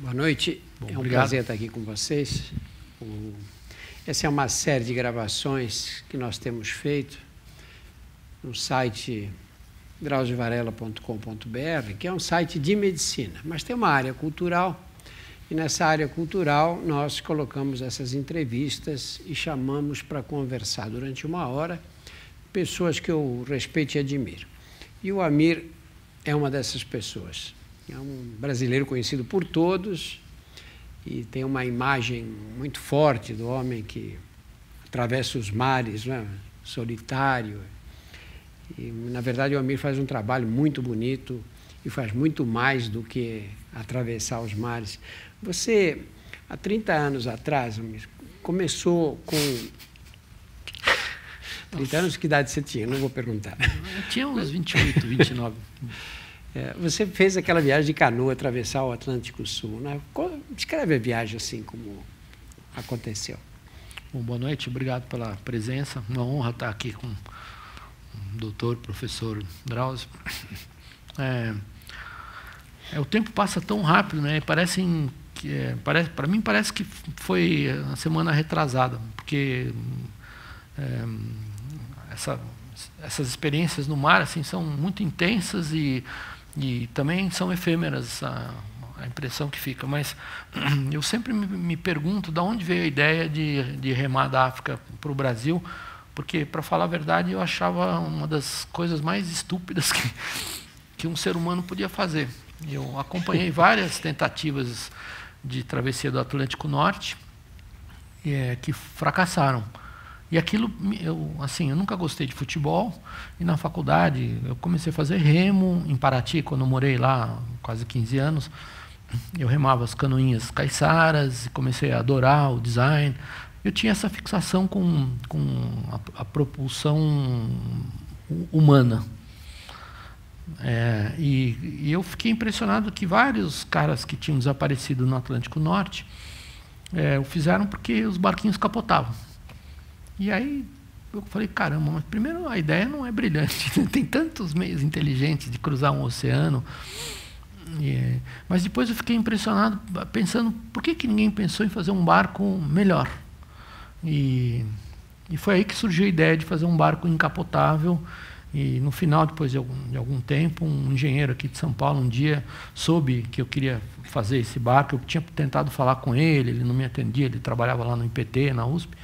Boa noite. É um prazer estar aqui com vocês. Essa é uma série de gravações que nós temos feito no site drauziovarela.com.br, que é um site de medicina, mas tem uma área cultural, e nessa área cultural nós colocamos essas entrevistas e chamamos para conversar durante 1 hora pessoas que eu respeito e admiro. E o Amir é uma dessas pessoas. É um brasileiro conhecido por todos e tem uma imagem muito forte do homem que atravessa os mares, né? Solitário. E, na verdade, o Amir faz um trabalho muito bonito e faz muito mais do que atravessar os mares. Você, há 30 anos atrás, Amir, começou com... 30 anos, que idade você tinha? Não vou perguntar. Eu tinha uns 28, 29. Você fez aquela viagem de canoa, atravessar o Atlântico Sul, né? Descreve a viagem assim como aconteceu. Bom, boa noite, obrigado pela presença. Uma honra estar aqui com o doutor, professor Drauzio. O tempo passa tão rápido, né? Para mim parece que foi a semana retrasada, porque essas experiências no mar assim são muito intensas e também são efêmeras, a impressão que fica. Mas eu sempre me pergunto de onde veio a ideia de remar da África para o Brasil, porque, para falar a verdade, eu achava uma das coisas mais estúpidas que um ser humano podia fazer. Eu acompanhei várias tentativas de travessia do Atlântico Norte que fracassaram. E aquilo, eu nunca gostei de futebol, e na faculdade eu comecei a fazer remo em Paraty, quando eu morei lá quase 15 anos. Eu remava as canoinhas caiçaras e comecei a adorar o design. Eu tinha essa fixação com a propulsão humana. E eu fiquei impressionado que vários caras que tinham desaparecido no Atlântico Norte o fizeram porque os barquinhos capotavam. E aí eu falei, caramba, mas primeiro a ideia não é brilhante, tem tantos meios inteligentes de cruzar um oceano. Mas depois eu fiquei impressionado, pensando, por que ninguém pensou em fazer um barco melhor? E foi aí que surgiu a ideia de fazer um barco encapotável. E no final, depois de algum tempo, um engenheiro aqui de São Paulo um dia soube que eu queria fazer esse barco. Eu tinha tentado falar com ele não me atendia, ele trabalhava lá no IPT, na USP.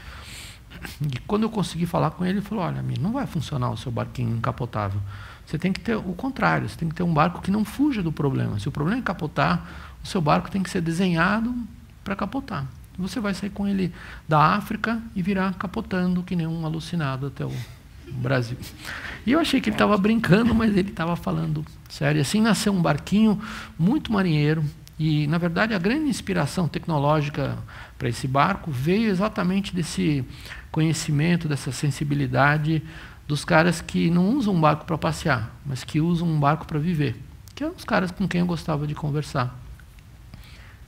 E quando eu consegui falar com ele, ele falou, olha, não vai funcionar o seu barquinho encapotável. Você tem que ter o contrário, você tem que ter um barco que não fuja do problema. Se o problema é capotar, o seu barco tem que ser desenhado para capotar. Você vai sair com ele da África e virar capotando que nem um alucinado até o Brasil. E eu achei que ele estava brincando, mas ele estava falando sério. Assim nasceu um barquinho muito marinheiro. E, na verdade, a grande inspiração tecnológica para esse barco veio exatamente desse conhecimento, dessa sensibilidade dos caras que não usam um barco para passear, mas que usam um barco para viver, que eram os caras com quem eu gostava de conversar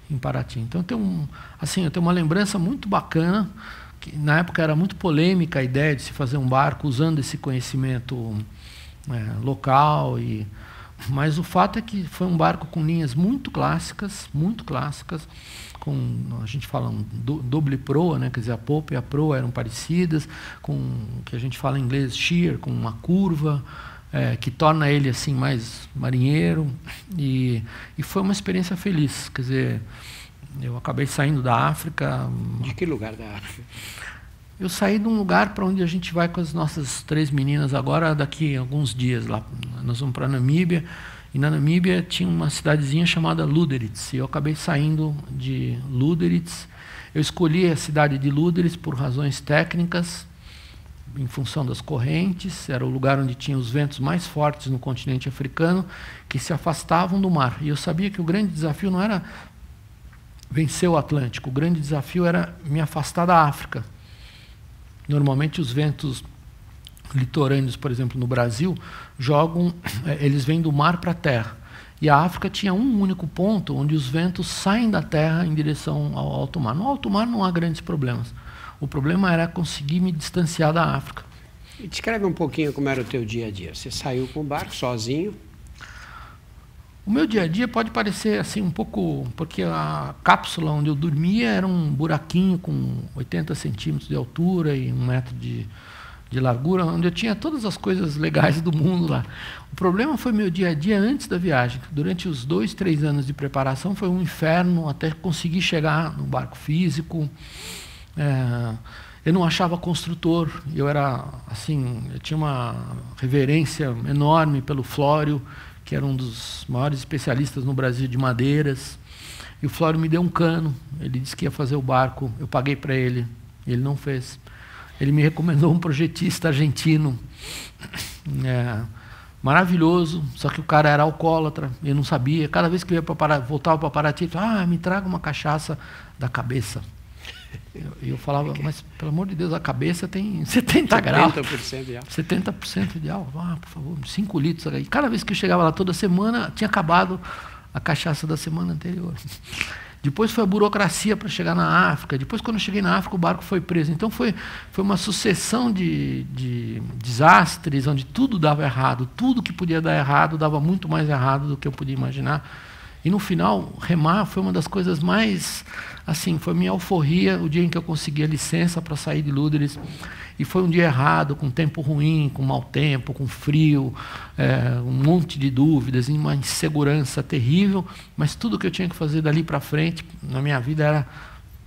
em Paraty. Então, eu tenho uma lembrança muito bacana, que na época era muito polêmica a ideia de se fazer um barco usando esse conhecimento local mas o fato é que foi um barco com linhas muito clássicas, com, a gente fala, um double proa, né? Quer dizer, a popa e a proa eram parecidas, com o que a gente fala em inglês shear, com uma curva, que torna ele assim mais marinheiro, e foi uma experiência feliz. Quer dizer, eu acabei saindo da África. De que lugar da África? Eu saí de um lugar para onde a gente vai com as nossas 3 meninas agora, daqui a alguns dias. Lá, nós vamos para a Namíbia, e na Namíbia tinha uma cidadezinha chamada Lüderitz, e eu acabei saindo de Lüderitz. Eu escolhi a cidade de Lüderitz por razões técnicas, em função das correntes. Era o lugar onde tinha os ventos mais fortes no continente africano, que se afastavam do mar. E eu sabia que o grande desafio não era vencer o Atlântico, o grande desafio era me afastar da África. Normalmente os ventos litorâneos, por exemplo, no Brasil, eles vêm do mar para a terra. E a África tinha um único ponto onde os ventos saem da terra em direção ao alto mar. No alto mar não há grandes problemas. O problema era conseguir me distanciar da África. E descreve um pouquinho como era o teu dia a dia. Você saiu com o barco sozinho? O meu dia a dia pode parecer assim um pouco, porque a cápsula onde eu dormia era um buraquinho com 80 centímetros de altura e 1 metro de largura, onde eu tinha todas as coisas legais do mundo lá. O problema foi meu dia a dia antes da viagem. Durante os 2, 3 anos de preparação foi um inferno até conseguir chegar no barco físico. Eu não achava construtor. Eu era assim, eu tinha uma reverência enorme pelo Flório, que era um dos maiores especialistas no Brasil de madeiras. E o Flório me deu um cano. Ele disse que ia fazer o barco. Eu paguei para ele. Ele não fez. Ele me recomendou um projetista argentino, maravilhoso, só que o cara era alcoólatra, eu não sabia. Cada vez que eu ia voltava para Paraty, ele falava, me traga uma cachaça da cabeça. Eu falava, mas pelo amor de Deus, a cabeça tem 70 graus. 70% de álcool. 70% de álcool. Por favor, 5 litros. E cada vez que eu chegava lá toda semana, tinha acabado a cachaça da semana anterior. Depois foi a burocracia para chegar na África. Depois, quando eu cheguei na África, o barco foi preso. Então, foi uma sucessão de desastres, onde tudo dava errado. Tudo que podia dar errado, dava muito mais errado do que eu podia imaginar. E, no final, remar foi uma das coisas mais... Assim, foi minha alforria o dia em que eu consegui a licença para sair de Lúderes. E foi um dia errado, com tempo ruim, com mau tempo, com frio, um monte de dúvidas, uma insegurança terrível. Mas tudo que eu tinha que fazer dali para frente, na minha vida, era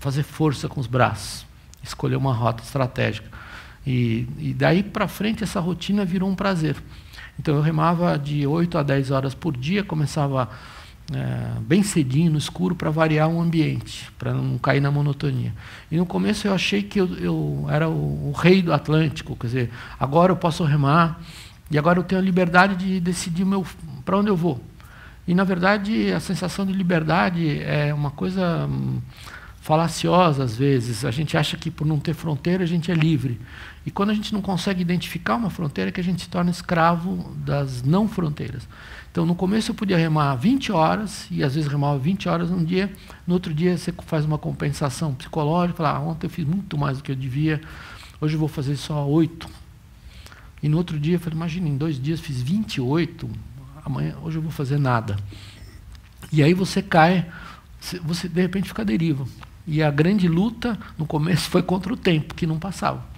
fazer força com os braços, escolher uma rota estratégica. E daí para frente, essa rotina virou um prazer. Então, eu remava de 8 a 10 horas por dia, começava bem cedinho, no escuro, para variar o ambiente, para não cair na monotonia. E no começo eu achei que eu era o rei do Atlântico, quer dizer, agora eu posso remar, e agora eu tenho a liberdade de decidir para onde eu vou. E, na verdade, a sensação de liberdade é uma coisa falaciosa, às vezes. A gente acha que, por não ter fronteira, a gente é livre. E quando a gente não consegue identificar uma fronteira, é que a gente se torna escravo das não fronteiras. Então, no começo eu podia remar 20 horas, e às vezes remava 20 horas num dia. No outro dia você faz uma compensação psicológica, fala, ontem eu fiz muito mais do que eu devia, hoje eu vou fazer só 8. E no outro dia eu falei, imagina, em 2 dias fiz 28, hoje eu vou fazer nada. E aí você cai, você de repente fica à deriva. E a grande luta no começo foi contra o tempo, que não passava.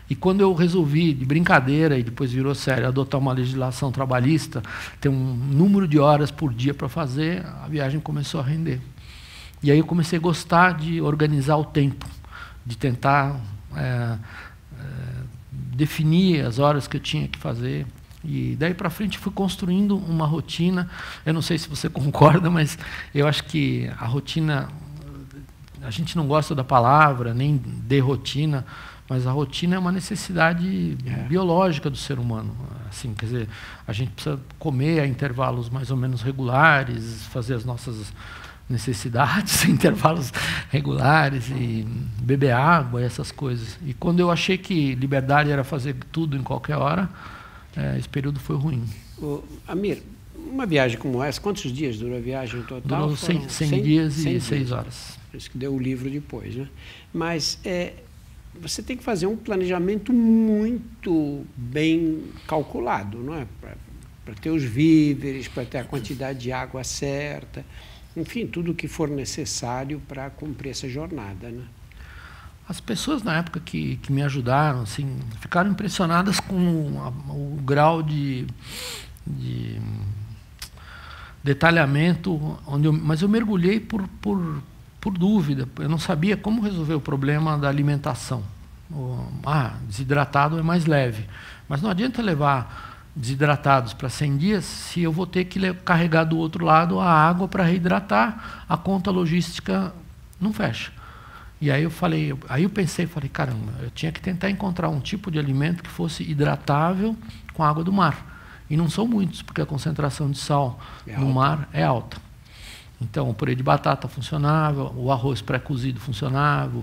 E quando eu resolvi, de brincadeira, e depois virou sério, adotar uma legislação trabalhista, ter um número de horas por dia para fazer, a viagem começou a render. E aí eu comecei a gostar de organizar o tempo, de tentar definir as horas que eu tinha que fazer. E daí para frente fui construindo uma rotina. Eu não sei se você concorda, mas eu acho que a rotina, a gente não gosta da palavra, nem de rotina, mas a rotina é uma necessidade biológica do ser humano. Assim, quer dizer, a gente precisa comer a intervalos mais ou menos regulares, fazer as nossas necessidades em intervalos regulares, e beber água, essas coisas. E quando eu achei que liberdade era fazer tudo em qualquer hora, esse período foi ruim. Amir, uma viagem como essa, quantos dias durou a viagem no total? Durou 100 dias e 6 horas. Por isso que deu o livro depois, né? Mas você tem que fazer um planejamento muito bem calculado, não é? Para ter os víveres, para ter a quantidade de água certa, enfim, tudo o que for necessário para cumprir essa jornada, né? As pessoas na época que me ajudaram, assim, ficaram impressionadas com o grau de detalhamento, mas eu mergulhei por dúvida. Eu não sabia como resolver o problema da alimentação. Desidratado é mais leve, mas não adianta levar desidratados para 100 dias se eu vou ter que carregar do outro lado a água para reidratar, a conta logística não fecha. E aí eu pensei, caramba, eu tinha que tentar encontrar um tipo de alimento que fosse hidratável com a água do mar. E não são muitos, porque a concentração de sal no mar é alta. Então, o purê de batata funcionava, o arroz pré-cozido funcionava,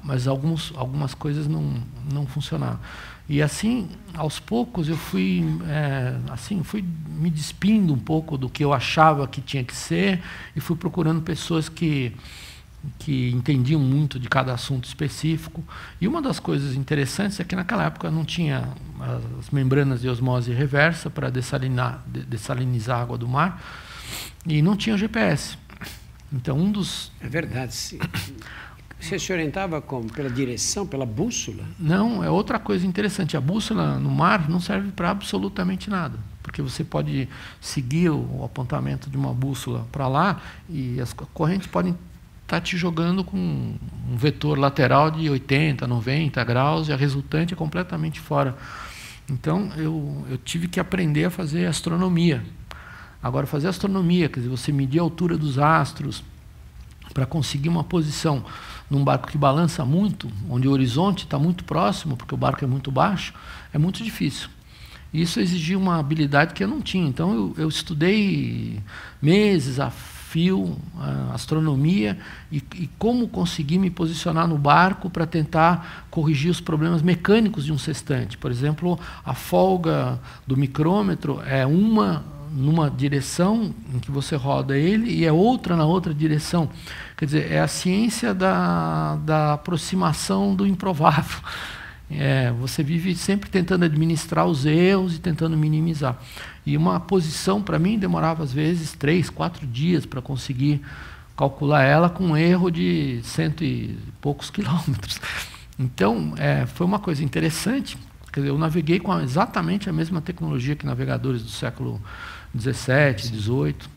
mas algumas coisas não funcionavam. E assim, aos poucos, eu fui me despindo um pouco do que eu achava que tinha que ser, e fui procurando pessoas que entendiam muito de cada assunto específico. E uma das coisas interessantes é que naquela época não tinha as membranas de osmose reversa para dessalinizar a água do mar. e não tinha GPS. Então, um dos... É verdade. Você se orientava como? Pela direção, pela bússola? Não, é outra coisa interessante. A bússola no mar não serve para absolutamente nada, porque você pode seguir o apontamento de uma bússola para lá e as correntes podem estar te jogando com um vetor lateral de 80, 90 graus e a resultante é completamente fora. Então, eu tive que aprender a fazer astronomia. Agora, fazer astronomia, quer dizer, você medir a altura dos astros para conseguir uma posição num barco que balança muito, onde o horizonte está muito próximo, porque o barco é muito baixo, é muito difícil. E isso exigia uma habilidade que eu não tinha. Então, eu estudei meses a fio, a astronomia, e como conseguir me posicionar no barco para tentar corrigir os problemas mecânicos de um sextante. Por exemplo, a folga do micrômetro é numa direção em que você roda ele e é outra na outra direção. Quer dizer, é a ciência da aproximação do improvável. Você vive sempre tentando administrar os erros e tentando minimizar. E uma posição, para mim, demorava às vezes 3, 4 dias para conseguir calcular ela com um erro de 100 e poucos quilômetros. Então, foi uma coisa interessante. Quer dizer, eu naveguei com exatamente a mesma tecnologia que navegadores do século 17, 18.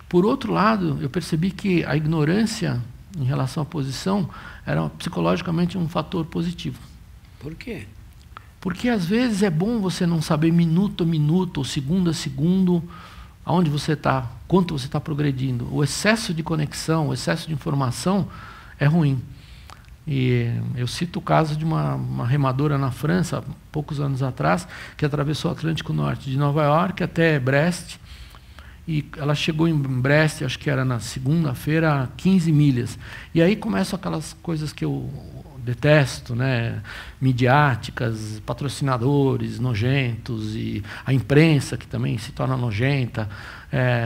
Por outro lado, eu percebi que a ignorância em relação à posição era psicologicamente um fator positivo. Por quê? Porque às vezes é bom você não saber minuto a minuto, ou segundo a segundo, aonde você está, quanto você está progredindo. O excesso de conexão, o excesso de informação é ruim. E eu cito o caso de uma remadora na França, poucos anos atrás, que atravessou o Atlântico Norte, de Nova York até Brest, e ela chegou em Brest, acho que era na segunda-feira, a 15 milhas. E aí começam aquelas coisas que eu detesto, né? Midiáticas, patrocinadores nojentos, e a imprensa, que também se torna nojenta.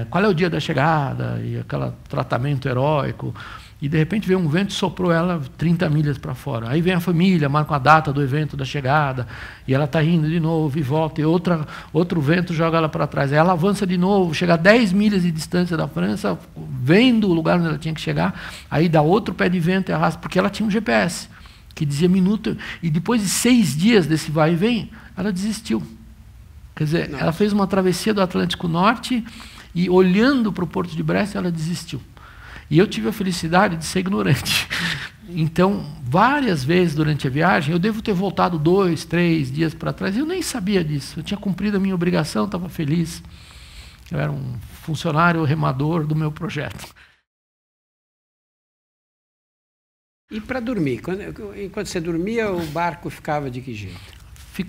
Qual é o dia da chegada? E aquele tratamento heróico. E, de repente, veio um vento e soprou ela 30 milhas para fora. Aí vem a família, marca a data do evento da chegada, e ela está indo de novo, e volta, e outro vento joga ela para trás. Aí ela avança de novo, chega a 10 milhas de distância da França, vendo o lugar onde ela tinha que chegar, aí dá outro pé de vento e arrasta, porque ela tinha um GPS, que dizia minuto, e depois de 6 dias desse vai e vem, ela desistiu. Quer dizer, ela fez uma travessia do Atlântico Norte, e olhando para o porto de Brest, ela desistiu. E eu tive a felicidade de ser ignorante. Então, várias vezes durante a viagem, eu devo ter voltado 2, 3 dias para trás, e eu nem sabia disso. Eu tinha cumprido a minha obrigação, estava feliz. Eu era um funcionário remador do meu projeto. E para dormir? Enquanto você dormia, o barco ficava de que jeito?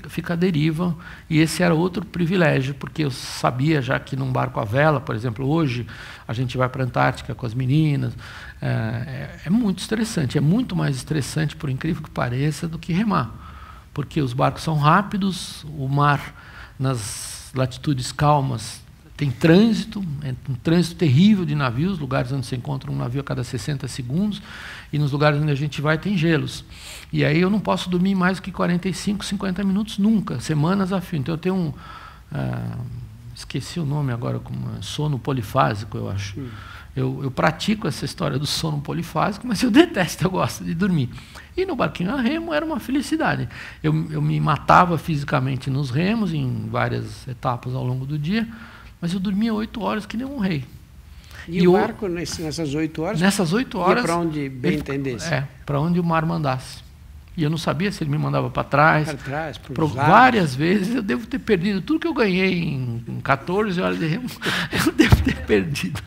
Fica à deriva, e esse era outro privilégio, porque eu sabia já que num barco à vela, por exemplo, hoje a gente vai para a Antártica com as meninas, é muito estressante, é muito mais estressante, por incrível que pareça, do que remar, porque os barcos são rápidos, o mar nas latitudes calmas tem trânsito, um trânsito terrível de navios, lugares onde você encontra um navio a cada 60 segundos, e nos lugares onde a gente vai tem gelos. E aí eu não posso dormir mais que 45, 50 minutos nunca, semanas a fio. Então eu tenho esqueci o nome agora, como sono polifásico, eu acho. Eu pratico essa história do sono polifásico, mas eu detesto, eu gosto de dormir. E no barquinho a remo era uma felicidade. Eu me matava fisicamente nos remos, em várias etapas ao longo do dia, mas eu dormia 8 horas que nem um rei. E o barco, nessas 8 horas? Nessas 8 horas... Ia para onde bem entendesse? Para onde o mar mandasse. E eu não sabia se ele me mandava para trás. Para trás, várias vezes eu devo ter perdido. Tudo que eu ganhei em 14 horas de remo, eu devo ter perdido.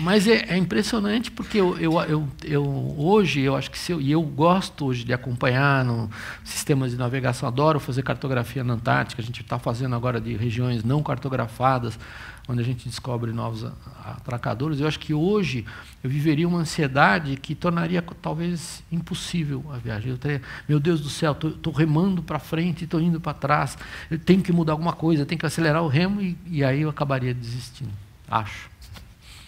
Mas é impressionante, porque hoje, eu acho que eu gosto hoje de acompanhar no sistemas de navegação, adoro fazer cartografia na Antártica, a gente está fazendo agora de regiões não cartografadas, onde a gente descobre novos atracadores. Eu acho que hoje eu viveria uma ansiedade que tornaria talvez impossível a viagem. Eu teria, meu Deus do céu, estou remando para frente, estou indo para trás, eu tenho que mudar alguma coisa, eu tenho que acelerar o remo, e aí eu acabaria desistindo, acho.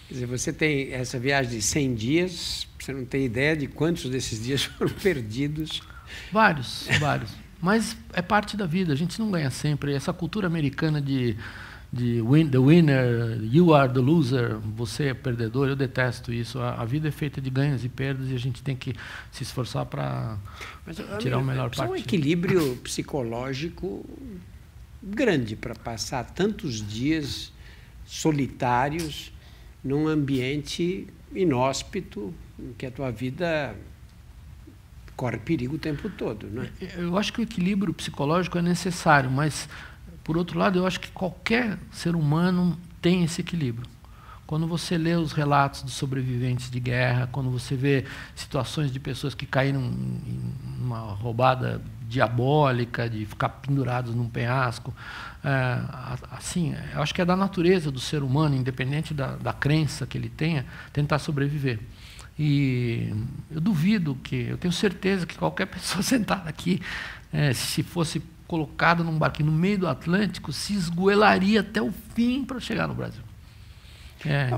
Quer dizer, você tem essa viagem de 100 dias, você não tem ideia de quantos desses dias foram perdidos? Vários. Mas é parte da vida, a gente não ganha sempre. Essa cultura americana de the winner, you are the loser, você é perdedor. Eu detesto isso. A vida é feita de ganhos e perdas e a gente tem que se esforçar para tirar o melhor partido. É um equilíbrio psicológico grande para passar tantos dias solitários num ambiente inóspito, em que a tua vida corre perigo o tempo todo, não é? Eu acho que o equilíbrio psicológico é necessário, mas, por outro lado, eu acho que qualquer ser humano tem esse equilíbrio. Quando você lê os relatos dos sobreviventes de guerra, quando você vê situações de pessoas que caíram em uma roubada diabólica, de ficar pendurados num penhasco, assim, eu acho que é da natureza do ser humano, independente da crença que ele tenha, tentar sobreviver. E eu duvido eu tenho certeza que qualquer pessoa sentada aqui, se fosse colocada num barquinho no meio do Atlântico, se esgoelaria até o fim para chegar no Brasil.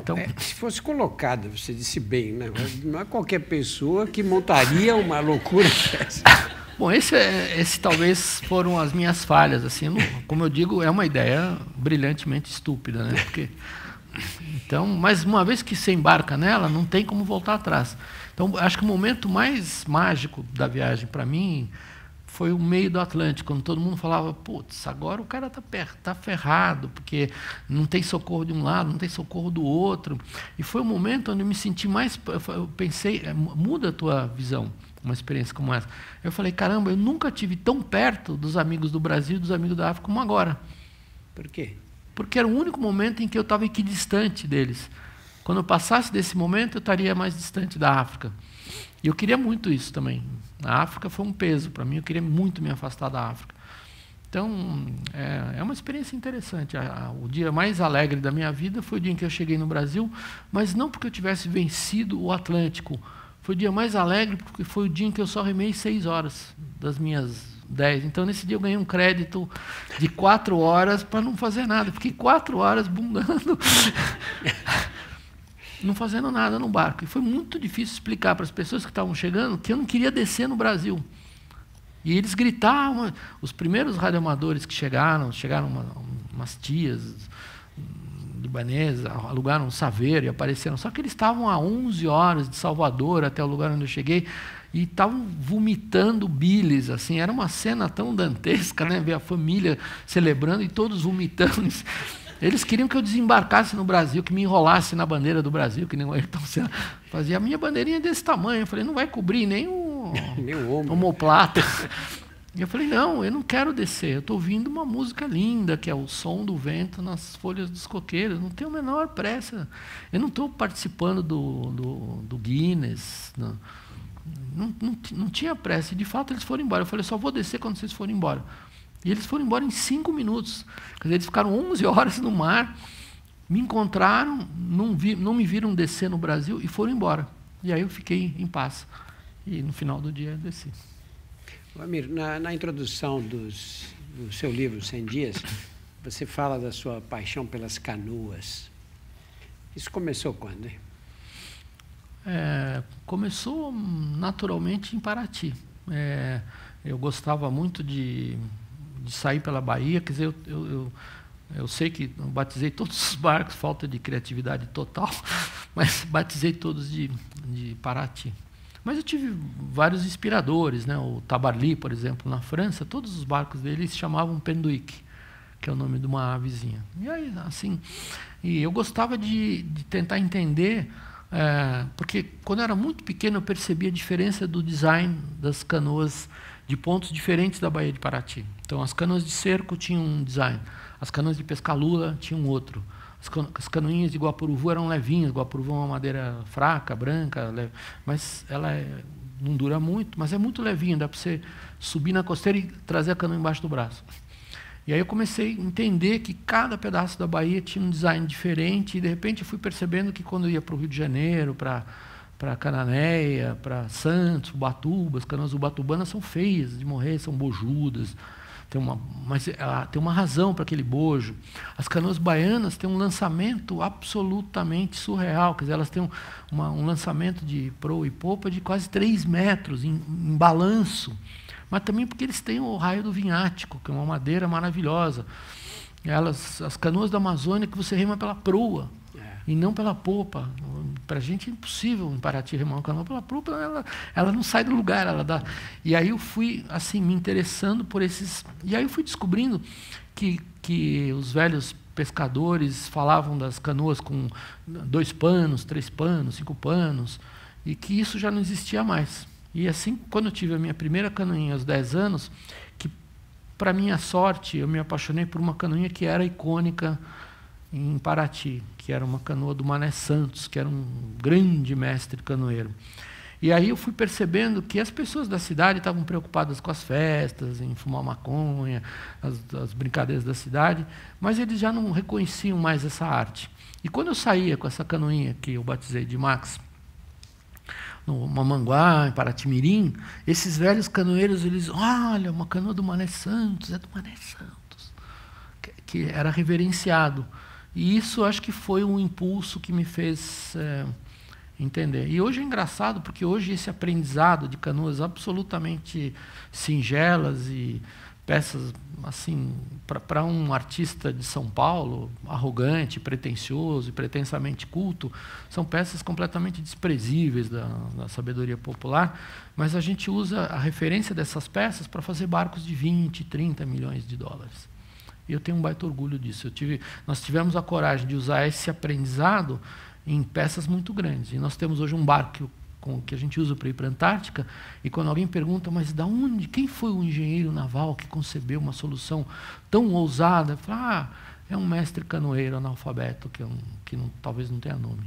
Então, se fosse colocada, você disse bem, né? Não é qualquer pessoa que montaria uma loucura dessa. Bom, esse talvez foram as minhas falhas, assim, como eu digo, é uma ideia brilhantemente estúpida, né? Então, mas uma vez que você embarca nela, não tem como voltar atrás. Então, acho que o momento mais mágico da viagem para mim foi o meio do Atlântico, quando todo mundo falava, putz, agora o cara tá ferrado, porque não tem socorro de um lado, não tem socorro do outro. E foi o momento onde eu me senti mais, eu pensei, muda a tua visão, uma experiência como essa. Eu falei, caramba, eu nunca tive tão perto dos amigos do Brasil e dos amigos da África como agora. Por quê? Porque era o único momento em que eu estava equidistante deles. Quando eu passasse desse momento, eu estaria mais distante da África. E eu queria muito isso também. A África foi um peso para mim, eu queria muito me afastar da África. Então, é uma experiência interessante. O dia mais alegre da minha vida foi o dia em que eu cheguei no Brasil, mas não porque eu tivesse vencido o Atlântico. Foi o dia mais alegre porque foi o dia em que eu só remei 6 horas das minhas 10. Então, nesse dia eu ganhei um crédito de 4 horas para não fazer nada. Fiquei 4 horas bundando, não fazendo nada no barco. E foi muito difícil explicar para as pessoas que estavam chegando que eu não queria descer no Brasil. E eles gritavam. Os primeiros radioamadores que chegaram umas tias libanesas, alugaram um saveiro e apareceram. Só que eles estavam a 11 horas de Salvador até o lugar onde eu cheguei, e estavam vomitando bilis, assim, era uma cena tão dantesca, né? Ver a família celebrando e todos vomitando. Eles queriam que eu desembarcasse no Brasil, que me enrolasse na bandeira do Brasil, que nem o Ayrton Senna fazia. A minha bandeirinha desse tamanho, eu falei, não vai cobrir nem o omoplata. E eu falei, não, eu não quero descer, eu estou ouvindo uma música linda, que é o som do vento nas folhas dos coqueiros, não tenho a menor pressa. Eu não estou participando do Guinness, não tinha pressa. E, de fato, eles foram embora. Eu falei, só vou descer quando vocês forem embora. E eles foram embora em 5 minutos. Quer dizer, eles ficaram 11 horas no mar, me encontraram, não me viram descer no Brasil e foram embora. E aí eu fiquei em paz. E no final do dia eu desci. Amir, na introdução do seu livro, 100 Dias, você fala da sua paixão pelas canoas. Isso começou quando, hein? Começou naturalmente em Paraty. Eu gostava muito de sair pela Bahia, quer dizer, eu sei que eu batizei todos os barcos, falta de criatividade total, mas batizei todos de Paraty. Mas eu tive vários inspiradores, né? O Tabarly, por exemplo, na França, todos os barcos dele se chamavam Penduic, que é o nome de uma avezinha. E aí, assim, eu gostava de tentar entender, porque quando eu era muito pequeno eu percebia a diferença do design das canoas de pontos diferentes da Baía de Paraty. Então, as canoas de cerco tinham um design, as canoas de pescalula tinham outro. As canoinhas de Guapuruvu eram levinhas. Guapuruvu é uma madeira fraca, branca, mas ela não dura muito, mas é muito levinha, dá para você subir na costeira e trazer a canoa embaixo do braço. E aí eu comecei a entender que cada pedaço da Bahia tinha um design diferente, e de repente eu fui percebendo que quando eu ia para o Rio de Janeiro, para Cananéia, para Santos, Ubatuba, as canoas ubatubanas são feias de morrer, são bojudas. Mas ela tem uma razão para aquele bojo. As canoas baianas têm um lançamento absolutamente surreal, quer dizer, elas têm um lançamento de proa e popa de quase 3 metros em balanço, mas também porque eles têm o raio do vinhático, que é uma madeira maravilhosa. As canoas da Amazônia que você rema pela proa e não pela popa. Para a gente é impossível em Paraty remar uma canoa pela proa, ela não sai do lugar. E aí eu fui assim me interessando por esses... E aí eu fui descobrindo que os velhos pescadores falavam das canoas com 2 panos, 3 panos, 5 panos, e que isso já não existia mais. E assim, quando eu tive a minha primeira canoinha aos 10 anos, que, para minha sorte, eu me apaixonei por uma canoinha que era icônica em Paraty, que era uma canoa do Mané Santos, que era um grande mestre canoeiro. E aí eu fui percebendo que as pessoas da cidade estavam preocupadas com as festas, em fumar maconha, as brincadeiras da cidade, mas eles já não reconheciam mais essa arte. E quando eu saía com essa canoinha, que eu batizei de Max, no Mamanguá, em Paraty-Mirim, esses velhos canoeiros, eles, olha, uma canoa do Mané Santos, é do Mané Santos, que era reverenciado. E isso acho que foi um impulso que me fez entender. E hoje é engraçado, porque hoje esse aprendizado de canoas absolutamente singelas e peças, assim, para um artista de São Paulo, arrogante, pretensioso e pretensamente culto, são peças completamente desprezíveis da sabedoria popular, mas a gente usa a referência dessas peças para fazer barcos de 20, 30 milhões de dólares. E eu tenho um baita orgulho disso. Nós tivemos a coragem de usar esse aprendizado em peças muito grandes. E nós temos hoje um barco que a gente usa para ir para a Antártica, e quando alguém pergunta, mas da onde, quem foi o engenheiro naval que concebeu uma solução tão ousada? Fala, é um mestre canoeiro analfabeto, que talvez não tenha nome,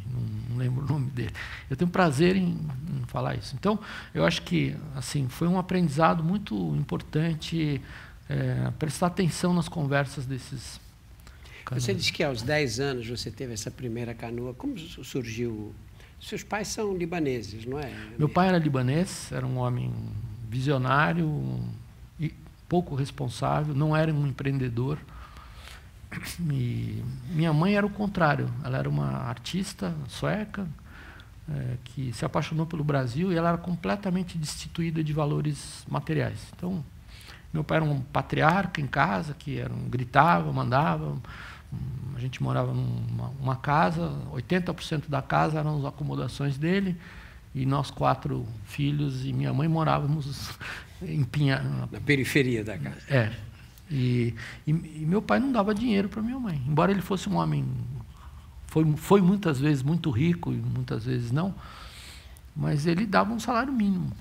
não lembro o nome dele. Eu tenho prazer em falar isso. Então, eu acho que assim, foi um aprendizado muito importante, prestar atenção nas conversas desses canoeiros. Você disse que aos 10 anos você teve essa primeira canoa. Como surgiu? Seus pais são libaneses, não é? Meu pai era libanês, era um homem visionário e pouco responsável, não era um empreendedor. E minha mãe era o contrário, ela era uma artista sueca que se apaixonou pelo Brasil, e ela era completamente destituída de valores materiais. Então, meu pai era um patriarca em casa, que gritava, mandava. A gente morava numa casa, 80% da casa eram as acomodações dele, e nós 4 filhos e minha mãe morávamos na periferia da casa. E meu pai não dava dinheiro para minha mãe, embora ele fosse um homem, foi muitas vezes muito rico e muitas vezes não, mas ele dava um salário mínimo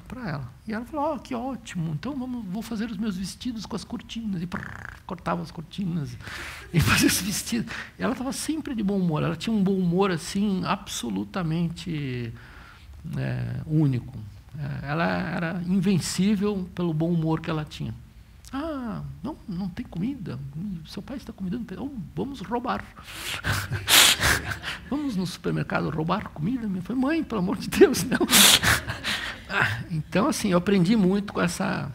para ela. E ela falou, que ótimo, então vou fazer os meus vestidos com as cortinas. E cortava as cortinas e fazia os vestidos. E ela estava sempre de bom humor. Ela tinha um bom humor assim, absolutamente único. Ela era invencível pelo bom humor que ela tinha. Não tem comida? Seu pai está convidando? Vamos roubar. Vamos no supermercado roubar comida? Minha falei, mãe, pelo amor de Deus, não. Então, assim, eu aprendi muito com essa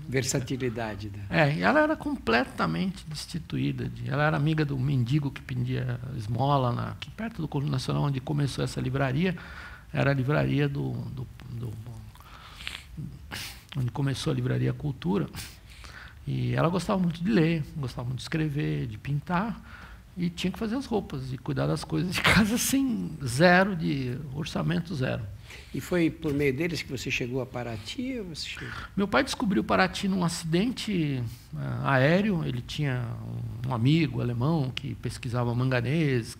versatilidade. E ela era completamente destituída. Ela era amiga do mendigo que pedia esmola aqui perto do Conjunto Nacional, onde começou essa livraria. Era a livraria onde começou a Livraria Cultura. E ela gostava muito de ler, gostava muito de escrever, de pintar, e tinha que fazer as roupas e cuidar das coisas de casa sem orçamento zero. E foi por meio deles que você chegou a Paraty? Ou você chegou? Meu pai descobriu Paraty num acidente aéreo. Ele tinha um amigo alemão que pesquisava manganês.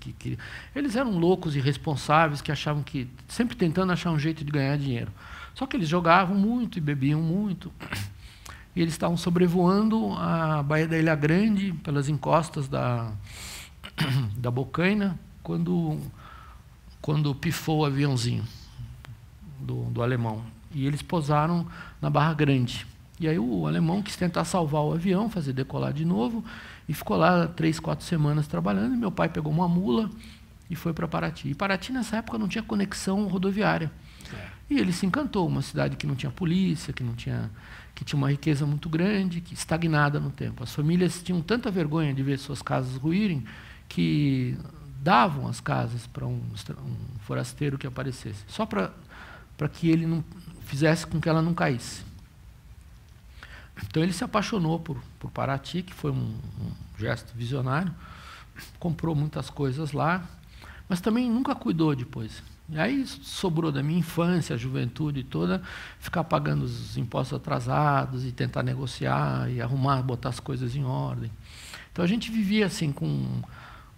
Eles eram loucos e irresponsáveis, que achavam que, sempre tentando achar um jeito de ganhar dinheiro. Só que eles jogavam muito e bebiam muito. E eles estavam sobrevoando a Baía da Ilha Grande, pelas encostas da Bocaina, quando pifou o aviãozinho do alemão. E eles pousaram na Barra Grande. E aí o alemão quis tentar salvar o avião, fazer decolar de novo, e ficou lá 3, 4 semanas trabalhando. E meu pai pegou uma mula e foi para Paraty. E Paraty, nessa época, não tinha conexão rodoviária. E ele se encantou, uma cidade que não tinha polícia, que tinha uma riqueza muito grande, que estagnada no tempo. As famílias tinham tanta vergonha de ver suas casas ruírem que davam as casas para um forasteiro que aparecesse, só para que ele não fizesse com que ela não caísse. Então ele se apaixonou por Paraty, que foi um gesto visionário, comprou muitas coisas lá, mas também nunca cuidou depois. E aí sobrou da minha infância, a juventude toda, ficar pagando os impostos atrasados e tentar negociar e arrumar, botar as coisas em ordem. Então a gente vivia assim com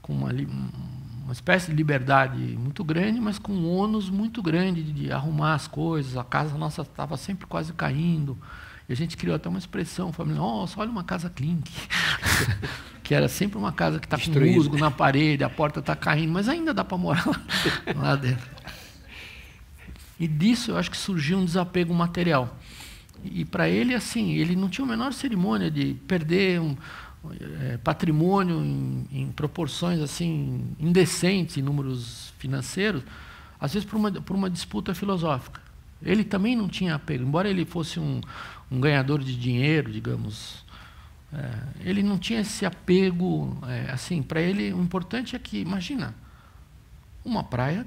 uma espécie de liberdade muito grande, mas com um ônus muito grande de arrumar as coisas. A casa nossa estava sempre quase caindo. E a gente criou até uma expressão, família, nossa, olha uma casa clink. Que era sempre uma casa que está com musgo na parede, a porta está caindo, mas ainda dá para morar lá dentro. E disso eu acho que surgiu um desapego material. E para ele, assim, ele não tinha a menor cerimônia de perder patrimônio em proporções assim indecentes em números financeiros, às vezes por uma disputa filosófica. Ele também não tinha apego, embora ele fosse um ganhador de dinheiro, digamos, ele não tinha esse apego, assim, para ele o importante é que, imagina, uma praia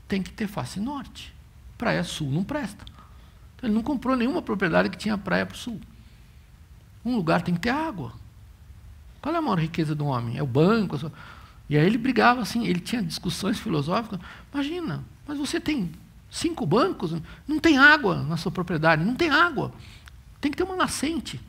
tem que ter face norte, praia sul não presta. Então, ele não comprou nenhuma propriedade que tinha praia para o sul. Um lugar tem que ter água. Qual é a maior riqueza do homem? É o banco. E aí ele brigava assim, ele tinha discussões filosóficas. Imagina, mas você tem 5 bancos, não tem água na sua propriedade, não tem água. Tem que ter uma nascente.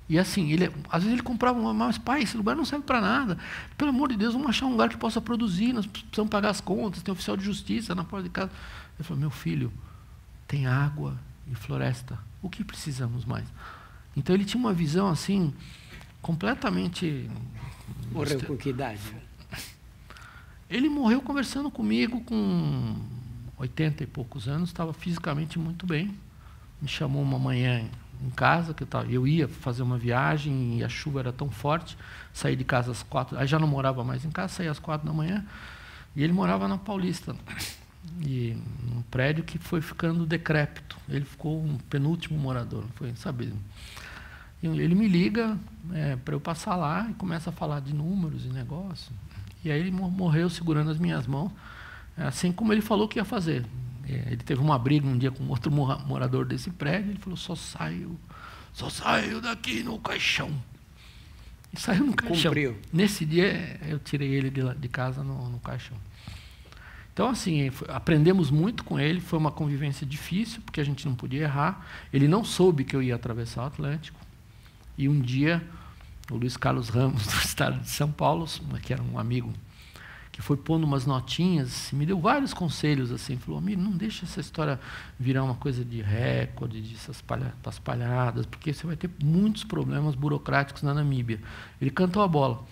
E assim, às vezes ele comprava, mas pai, esse lugar não serve para nada. Pelo amor de Deus, vamos achar um lugar que possa produzir, nós precisamos pagar as contas, tem oficial de justiça na porta de casa. Ele falou, meu filho, tem água e floresta, o que precisamos mais? Então ele tinha uma visão assim, completamente... Morreu com que idade? Ele morreu conversando comigo com 80 e poucos anos, estava fisicamente muito bem. Me chamou uma manhã em casa, que eu ia fazer uma viagem e a chuva era tão forte, saí de casa às 4, aí já não morava mais em casa, saí às 4 da manhã, e ele morava na Paulista, e num prédio que foi ficando decrépito. Ele ficou um penúltimo morador, foi, sabe? Ele me liga para eu passar lá e começa a falar de números e negócio. E aí ele morreu segurando as minhas mãos, assim como ele falou que ia fazer. Ele teve uma briga um dia com outro morador desse prédio, ele falou, só saio daqui no caixão. E saiu no caixão. Cumpriu. Nesse dia eu tirei ele de casa no caixão. Então, assim, aprendemos muito com ele, foi uma convivência difícil, porque a gente não podia errar. Ele não soube que eu ia atravessar o Atlântico. E um dia, o Luiz Carlos Ramos, do estado de São Paulo, que era um amigo, que foi pondo umas notinhas, me deu vários conselhos, assim, falou, amigo, não deixa essa história virar uma coisa de recorde, dessas palhadas, porque você vai ter muitos problemas burocráticos na Namíbia. Ele cantou a bola.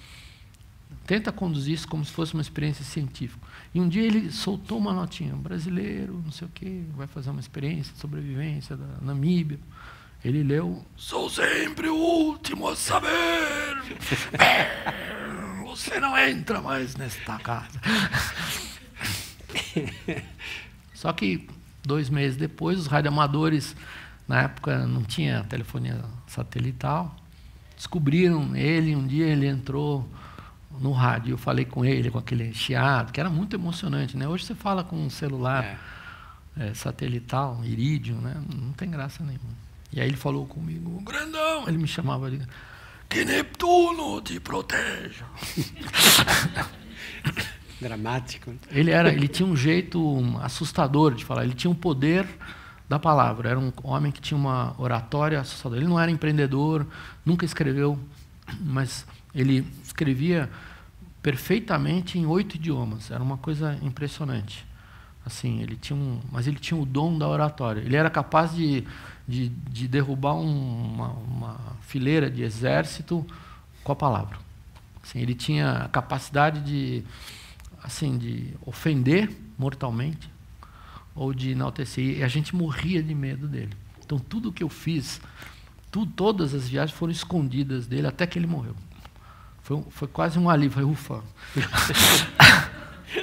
Tenta conduzir isso como se fosse uma experiência científica. E um dia ele soltou uma notinha, brasileiro, não sei o quê, vai fazer uma experiência de sobrevivência da Namíbia. Ele leu, sou sempre o último a saber. Você não entra mais nesta casa. Só que 2 meses depois, os radioamadores, na época não tinha telefonia satelital, descobriram ele, um dia ele entrou no rádio, eu falei com ele, com aquele chiado, que era muito emocionante, né? Hoje você fala com um celular satelital, irídio, né? Não tem graça nenhuma. E aí ele falou comigo, grandão, ele me chamava de... Que Neptuno te proteja. Dramático. Ele tinha um jeito assustador de falar, ele tinha um poder da palavra, era um homem que tinha uma oratória assustadora. Ele não era empreendedor, nunca escreveu, mas ele escrevia perfeitamente em 8 idiomas, era uma coisa impressionante. Assim, mas ele tinha o dom da oratória. Ele era capaz de derrubar uma fileira de exército com a palavra. Assim, ele tinha a capacidade de ofender mortalmente ou de enaltecer. E a gente morria de medo dele. Então, tudo que eu fiz, todas as viagens foram escondidas dele até que ele morreu. Foi quase um alívio. Foi, ufa.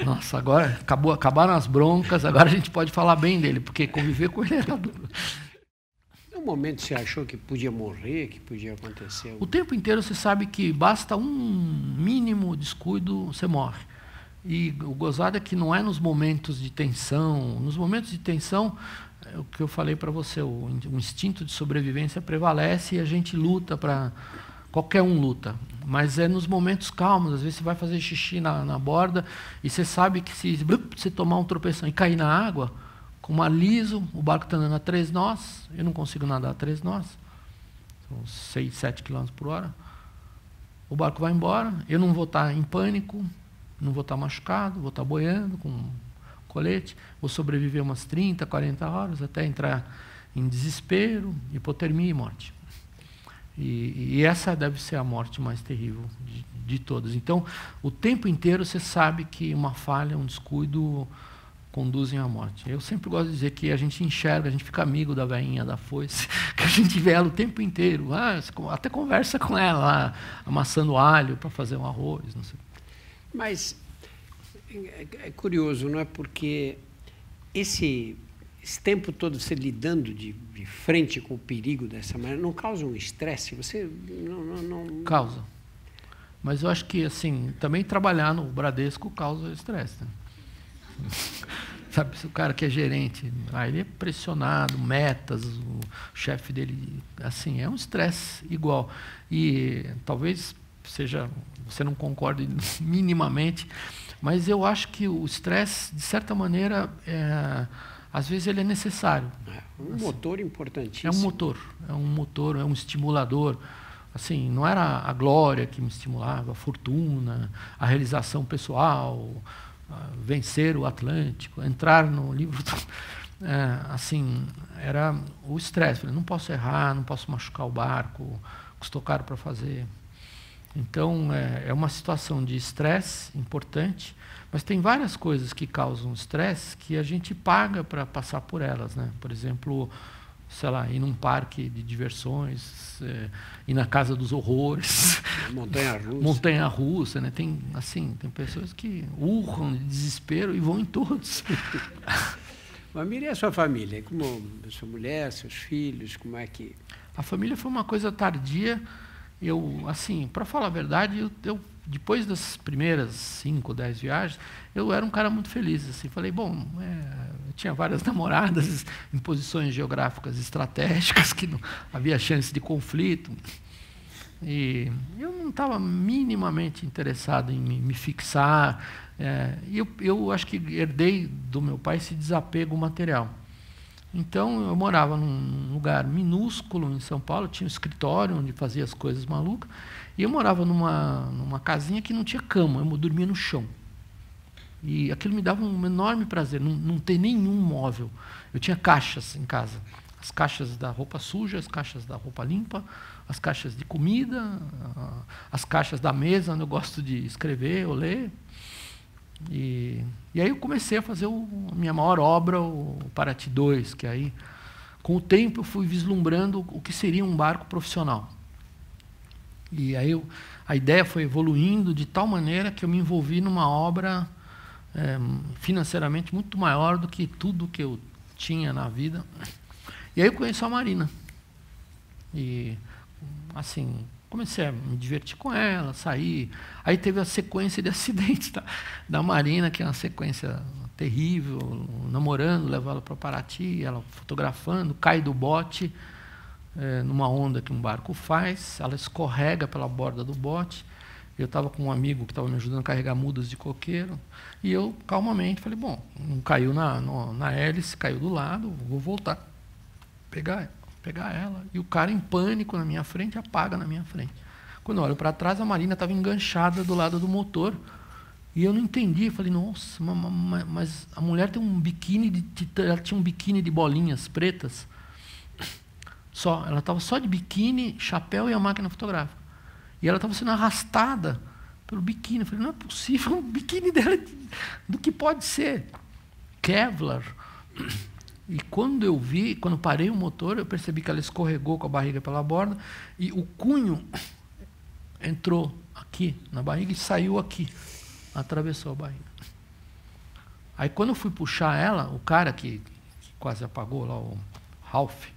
Nossa, agora acabaram as broncas, agora a gente pode falar bem dele, porque conviver com ele era duro. No momento você achou que podia morrer, que podia acontecer? O tempo inteiro você sabe que basta um mínimo descuido, você morre. E o gozado é que não é nos momentos de tensão. Nos momentos de tensão, o que eu falei para você, o instinto de sobrevivência prevalece e a gente luta para... Qualquer um luta, mas é nos momentos calmos. Às vezes você vai fazer xixi na borda e você sabe que se você tomar um tropeção e cair na água, com uma liso, o barco está andando a 3 nós, eu não consigo nadar a 3 nós, são 6, 7 km por hora, o barco vai embora, eu não vou estar em pânico, não vou estar machucado, vou estar boiando com colete, vou sobreviver umas 30, 40 horas até entrar em desespero, hipotermia e morte. E essa deve ser a morte mais terrível de todas. Então, o tempo inteiro você sabe que uma falha, um descuido conduzem à morte. Eu sempre gosto de dizer que a gente enxerga, a gente fica amigo da veinha da foice, que a gente vê ela o tempo inteiro. Até conversa com ela lá, amassando alho para fazer um arroz. Não sei. Mas é curioso, não é? Porque esse tempo todo você lidando de frente com o perigo dessa maneira, não causa um estresse? Você não... Causa. Mas eu acho que, assim, também trabalhar no Bradesco causa estresse. Né? Sabe, se o cara que é gerente, ele é pressionado, metas, o chefe dele, assim, é um estresse igual. E talvez você não concorde minimamente, mas eu acho que o estresse, de certa maneira, às vezes ele é necessário. Um motor importantíssimo. É um motor, é um estimulador. Assim, não era a glória que me estimulava, a fortuna, a realização pessoal, vencer o Atlântico, entrar no livro. Assim, era o estresse. Não posso errar, não posso machucar o barco, custou caro para fazer. Então, é uma situação de estresse importante, mas tem várias coisas que causam estresse que a gente paga para passar por elas, né? Por exemplo, sei lá, ir num parque de diversões, ir na casa dos horrores. Montanha-russa. Montanha-russa, né? Tem pessoas que urram de desespero e vão em todos. Mamira, e a sua família? Como a sua mulher, seus filhos, como é que... A família foi uma coisa tardia. Eu, assim, para falar a verdade, eu depois das primeiras 5 ou 10 viagens, eu era um cara muito feliz. Assim, falei, bom, eu tinha várias namoradas em posições geográficas estratégicas, que não havia chance de conflito. E eu não estava minimamente interessado em me fixar. Eu acho que herdei do meu pai esse desapego material. Então, eu morava num lugar minúsculo em São Paulo, tinha um escritório onde fazia as coisas malucas, e eu morava numa casinha que não tinha cama, eu dormia no chão. E aquilo me dava um enorme prazer, não ter nenhum móvel. Eu tinha caixas em casa, as caixas da roupa suja, as caixas da roupa limpa, as caixas de comida, as caixas da mesa, onde eu gosto de escrever ou ler. E aí eu comecei a fazer a minha maior obra, o Paraty 2, que aí, com o tempo, eu fui vislumbrando o que seria um barco profissional. E aí a ideia foi evoluindo de tal maneira que eu me envolvi numa obra financeiramente muito maior do que tudo que eu tinha na vida. E aí eu conheci a Marina. E, assim, comecei a me divertir com ela, sair. Aí teve a sequência de acidentes da Marina, que é uma sequência terrível, namorando, levo ela para Paraty, ela fotografando, cai do bote, numa onda que um barco faz, ela escorrega pela borda do bote. Eu estava com um amigo que estava me ajudando a carregar mudas de coqueiro, e eu, calmamente, falei, bom, não caiu na hélice, caiu do lado, vou voltar, pegar ela. E o cara, em pânico, na minha frente, apaga na minha frente. Quando eu olho para trás, a Marina estava enganchada do lado do motor. E eu não entendi. Eu falei, nossa, mas a mulher tem um biquíni, ela tinha um biquíni de bolinhas pretas. Ela estava só de biquíni, chapéu e a máquina fotográfica. E ela estava sendo arrastada pelo biquíni. Eu falei, não é possível, o biquíni dela do que pode ser. Kevlar. E quando parei o motor, eu percebi que ela escorregou com a barriga pela borda e o cunho entrou aqui na barriga e saiu aqui, atravessou a barriga. Aí quando eu fui puxar ela, o cara que quase apagou lá, o Ralph,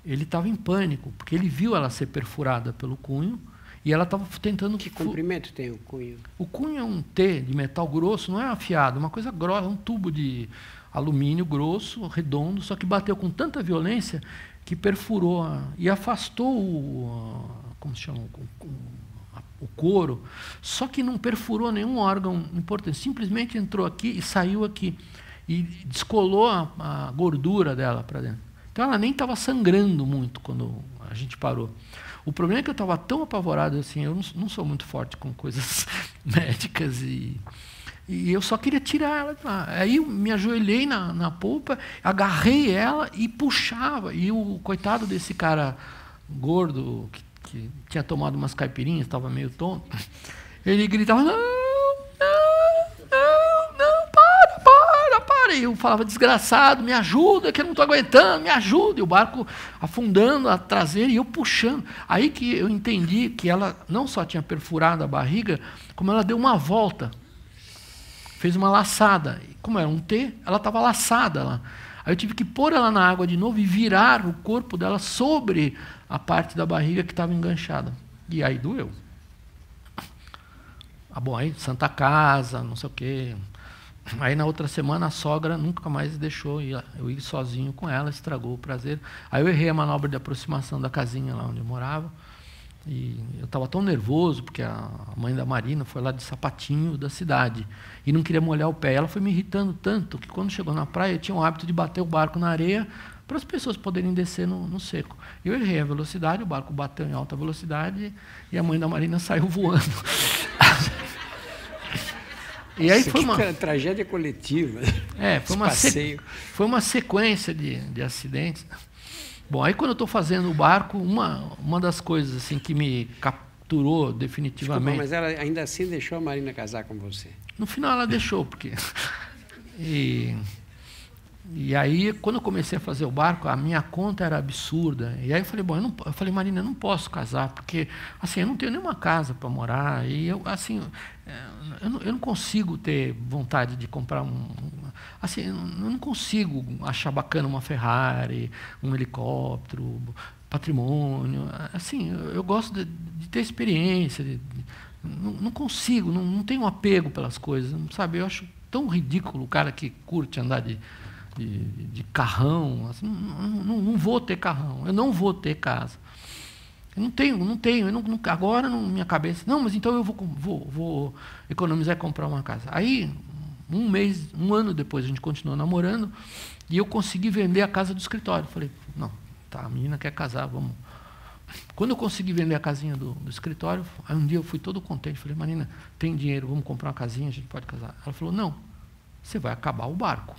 ele estava em pânico, porque ele viu ela ser perfurada pelo cunho e ela estava tentando... Que comprimento tem o cunho? O cunho é um T de metal grosso, não é afiado, é uma coisa grossa, um tubo de alumínio grosso, redondo, só que bateu com tanta violência que perfurou e afastou como se chama, o couro, só que não perfurou nenhum órgão importante, simplesmente entrou aqui e saiu aqui, e descolou a gordura dela para dentro. Então ela nem estava sangrando muito quando a gente parou. O problema é que eu estava tão apavorado, assim, eu não sou muito forte com coisas médicas, e eu só queria tirar ela de lá. Aí eu me ajoelhei na polpa, agarrei ela e puxava, e o coitado desse cara gordo, que tinha tomado umas caipirinhas, estava meio tonto, ele gritava, não, para. E eu falava, desgraçado, me ajuda, que eu não estou aguentando, me ajuda. E o barco afundando a traseira e eu puxando. Aí que eu entendi que ela não só tinha perfurado a barriga, como ela deu uma volta, fez uma laçada. Como era um T, ela estava laçada lá. Aí eu tive que pôr ela na água de novo e virar o corpo dela sobre a parte da barriga que estava enganchada. E aí doeu. Bom, aí Santa Casa, não sei o quê. Aí na outra semana a sogra nunca mais deixou eu ir sozinho com ela, estragou o prazer. Aí eu errei a manobra de aproximação da casinha lá onde eu morava. E eu estava tão nervoso, porque a mãe da Marina foi lá de sapatinho da cidade e não queria molhar o pé. Ela foi me irritando tanto que quando chegou na praia eu tinha o hábito de bater o barco na areia para as pessoas poderem descer no seco. Eu errei a velocidade, o barco bateu em alta velocidade e a mãe da Marina saiu voando. E aí foi uma tragédia coletiva. Foi uma sequência de acidentes. Bom, aí quando eu estou fazendo o barco, uma das coisas assim que me capturou definitivamente... Desculpa, mas ela ainda assim deixou a Marina casar com você? No final ela deixou, porque... E aí, quando eu comecei a fazer o barco, a minha conta era absurda. E aí eu falei, bom, eu falei, Marina, eu não posso casar, porque assim, eu não tenho nenhuma casa para morar, e eu não consigo ter vontade de comprar assim, eu não consigo achar bacana uma Ferrari, um helicóptero, patrimônio. Assim, eu gosto de ter experiência, não consigo, não tenho apego pelas coisas, sabe? Eu acho tão ridículo o cara que curte andar de carrão, assim, não vou ter carrão, eu não vou ter casa. Eu não tenho, agora na minha cabeça, não, mas então eu vou economizar e comprar uma casa. Aí, um ano depois, a gente continuou namorando, e eu consegui vender a casa do escritório. Falei, não, tá, a menina quer casar, vamos. Quando eu consegui vender a casinha do escritório, aí um dia eu fui todo contente, falei, Marina, tem dinheiro, vamos comprar uma casinha, a gente pode casar. Ela falou, não, você vai acabar o barco.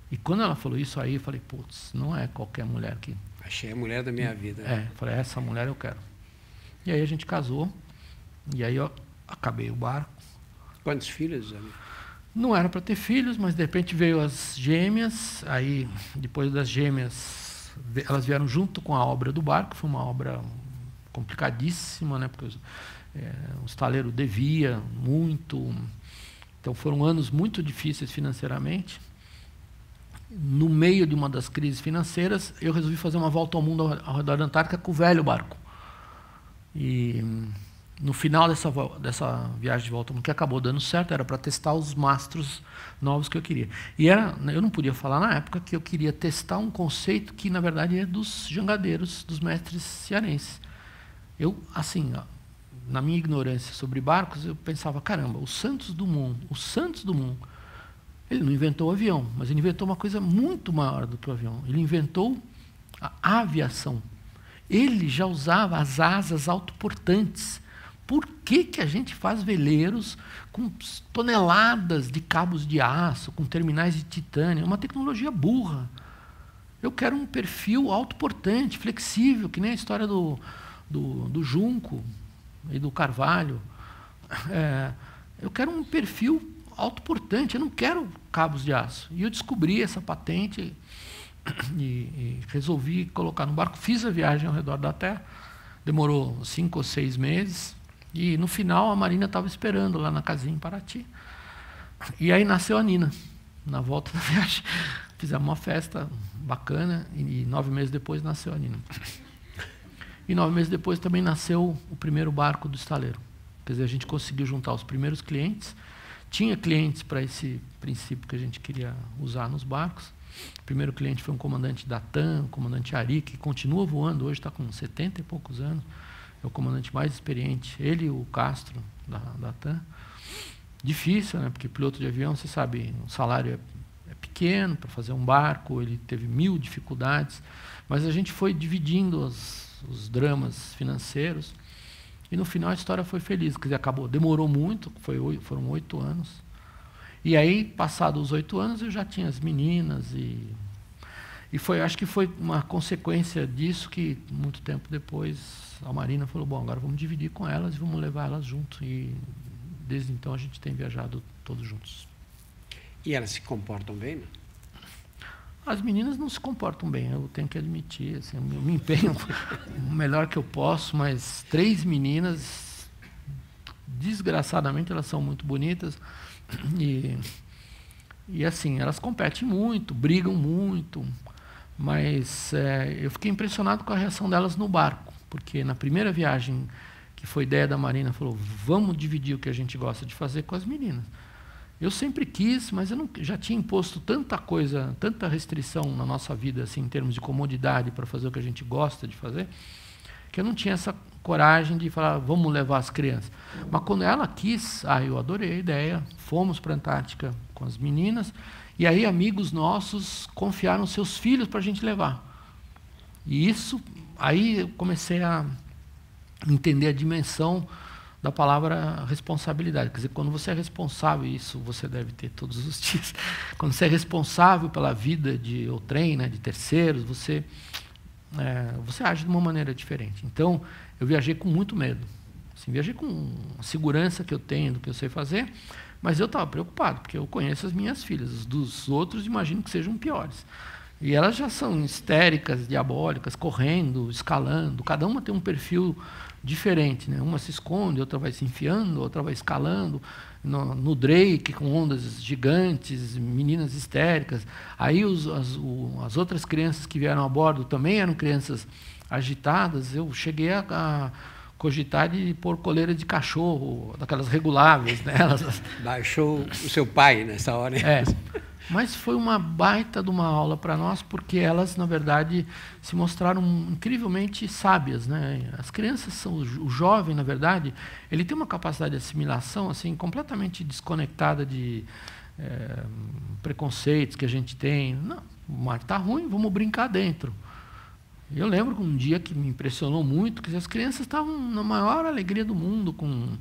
E quando ela falou isso aí, eu falei, putz, não é qualquer mulher que... Achei a mulher da minha vida. Falei, essa mulher eu quero. E aí a gente casou, e aí eu acabei o barco. Quantos filhos, amigo? Não era para ter filhos, mas de repente veio as gêmeas, aí depois das gêmeas, elas vieram junto com a obra do barco, foi uma obra complicadíssima, né, porque o estaleiro devia muito, então foram anos muito difíceis financeiramente. No meio de uma das crises financeiras, eu resolvi fazer uma volta ao mundo ao redor da Antártica com o velho barco. E no final dessa viagem de volta ao mundo, que acabou dando certo, era para testar os mastros novos que eu queria. E eu não podia falar na época que eu queria testar um conceito que, na verdade, é dos jangadeiros, dos mestres cearenses. Eu, assim, na minha ignorância sobre barcos, eu pensava, caramba, o Santos Dumont, ele não inventou o avião, mas ele inventou uma coisa muito maior do que o avião. Ele inventou a aviação. Ele já usava as asas autoportantes. Por que a gente faz veleiros com toneladas de cabos de aço, com terminais de titânio? É uma tecnologia burra. Eu quero um perfil autoportante, flexível, que nem a história do Junco e do Carvalho. Eu quero um perfil autoportante, eu não quero cabos de aço. E eu descobri essa patente e resolvi colocar no barco. Fiz a viagem ao redor da Terra, demorou 5 ou 6 meses, e no final a Marina estava esperando lá na casinha em Paraty. E aí nasceu a Nina, na volta da viagem. Fizemos uma festa bacana, e 9 meses depois nasceu a Nina. E 9 meses depois também nasceu o primeiro barco do estaleiro. Quer dizer, a gente conseguiu juntar os primeiros clientes. tinha clientes para esse princípio que a gente queria usar nos barcos. O primeiro cliente foi um comandante da TAM, o comandante Ari, que continua voando, hoje está com 70 e poucos anos, é o comandante mais experiente, ele e o Castro, da TAM. Difícil, né? Porque piloto de avião, você sabe, o salário é pequeno para fazer um barco, ele teve 1000 dificuldades, mas a gente foi dividindo os dramas financeiros, e no final a história foi feliz, quer dizer, acabou, demorou muito, foram 8 anos. E aí, passados os 8 anos, eu já tinha as meninas, e acho que foi uma consequência disso que, muito tempo depois, a Marina falou, bom, agora vamos dividir com elas e vamos levar elas junto. E desde então a gente tem viajado todos juntos. E elas se comportam bem, né? As meninas não se comportam bem, eu tenho que admitir, assim, eu me empenho o melhor que eu posso, mas 3 meninas, desgraçadamente, elas são muito bonitas, e assim, elas competem muito, brigam muito, mas eu fiquei impressionado com a reação delas no barco, porque na primeira viagem, que foi ideia da Marina, falou, vamos dividir o que a gente gosta de fazer com as meninas. Eu sempre quis, mas eu já tinha imposto tanta coisa, tanta restrição na nossa vida, assim, em termos de comodidade para fazer o que a gente gosta de fazer, que eu não tinha essa coragem de falar, vamos levar as crianças. Mas quando ela quis, eu adorei a ideia, fomos para a Antártica com as meninas, e aí amigos nossos confiaram seus filhos para a gente levar. E isso, aí eu comecei a entender a dimensão da palavra responsabilidade. Quer dizer, quando você é responsável, isso você deve ter todos os dias, quando você é responsável pela vida de outrem, né, de terceiros, você age de uma maneira diferente. Então, eu viajei com muito medo. Assim, viajei com a segurança que eu tenho do que eu sei fazer, mas eu estava preocupado, porque eu conheço as minhas filhas. Os dos outros, imagino que sejam piores. E elas já são histéricas, diabólicas, correndo, escalando. Cada uma tem um perfil diferente, né? Uma se esconde, outra vai se enfiando, outra vai escalando. No Drake, com ondas gigantes, meninas histéricas. Aí as outras crianças que vieram a bordo também eram crianças agitadas. Eu cheguei a cogitar de pôr coleira de cachorro, daquelas reguláveis nelas. Baixou o seu pai nessa hora. Mas foi uma baita de uma aula para nós, porque elas, na verdade, se mostraram incrivelmente sábias, né? As crianças o jovem, na verdade, ele tem uma capacidade de assimilação assim completamente desconectada de preconceitos que a gente tem. Não, o mar está ruim, vamos brincar dentro. Eu lembro que um dia que me impressionou muito, que as crianças estavam na maior alegria do mundo, com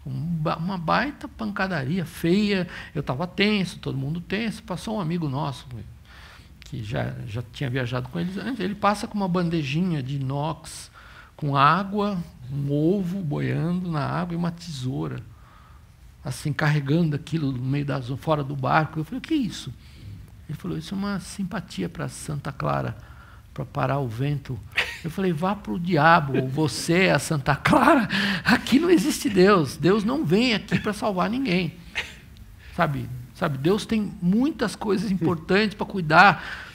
uma baita pancadaria feia. Eu estava tenso, todo mundo tenso. Passou um amigo nosso, que já tinha viajado com eles antes, ele passa com uma bandejinha de inox, com água, um ovo boiando na água e uma tesoura, assim, carregando aquilo no meio fora do barco. Eu falei, o que é isso? Ele falou, isso é uma simpatia para Santa Clara, para parar o vento. Eu falei, vá para o diabo, você é a Santa Clara, aqui não existe Deus, Deus não vem aqui para salvar ninguém. Sabe, Deus tem muitas coisas importantes para cuidar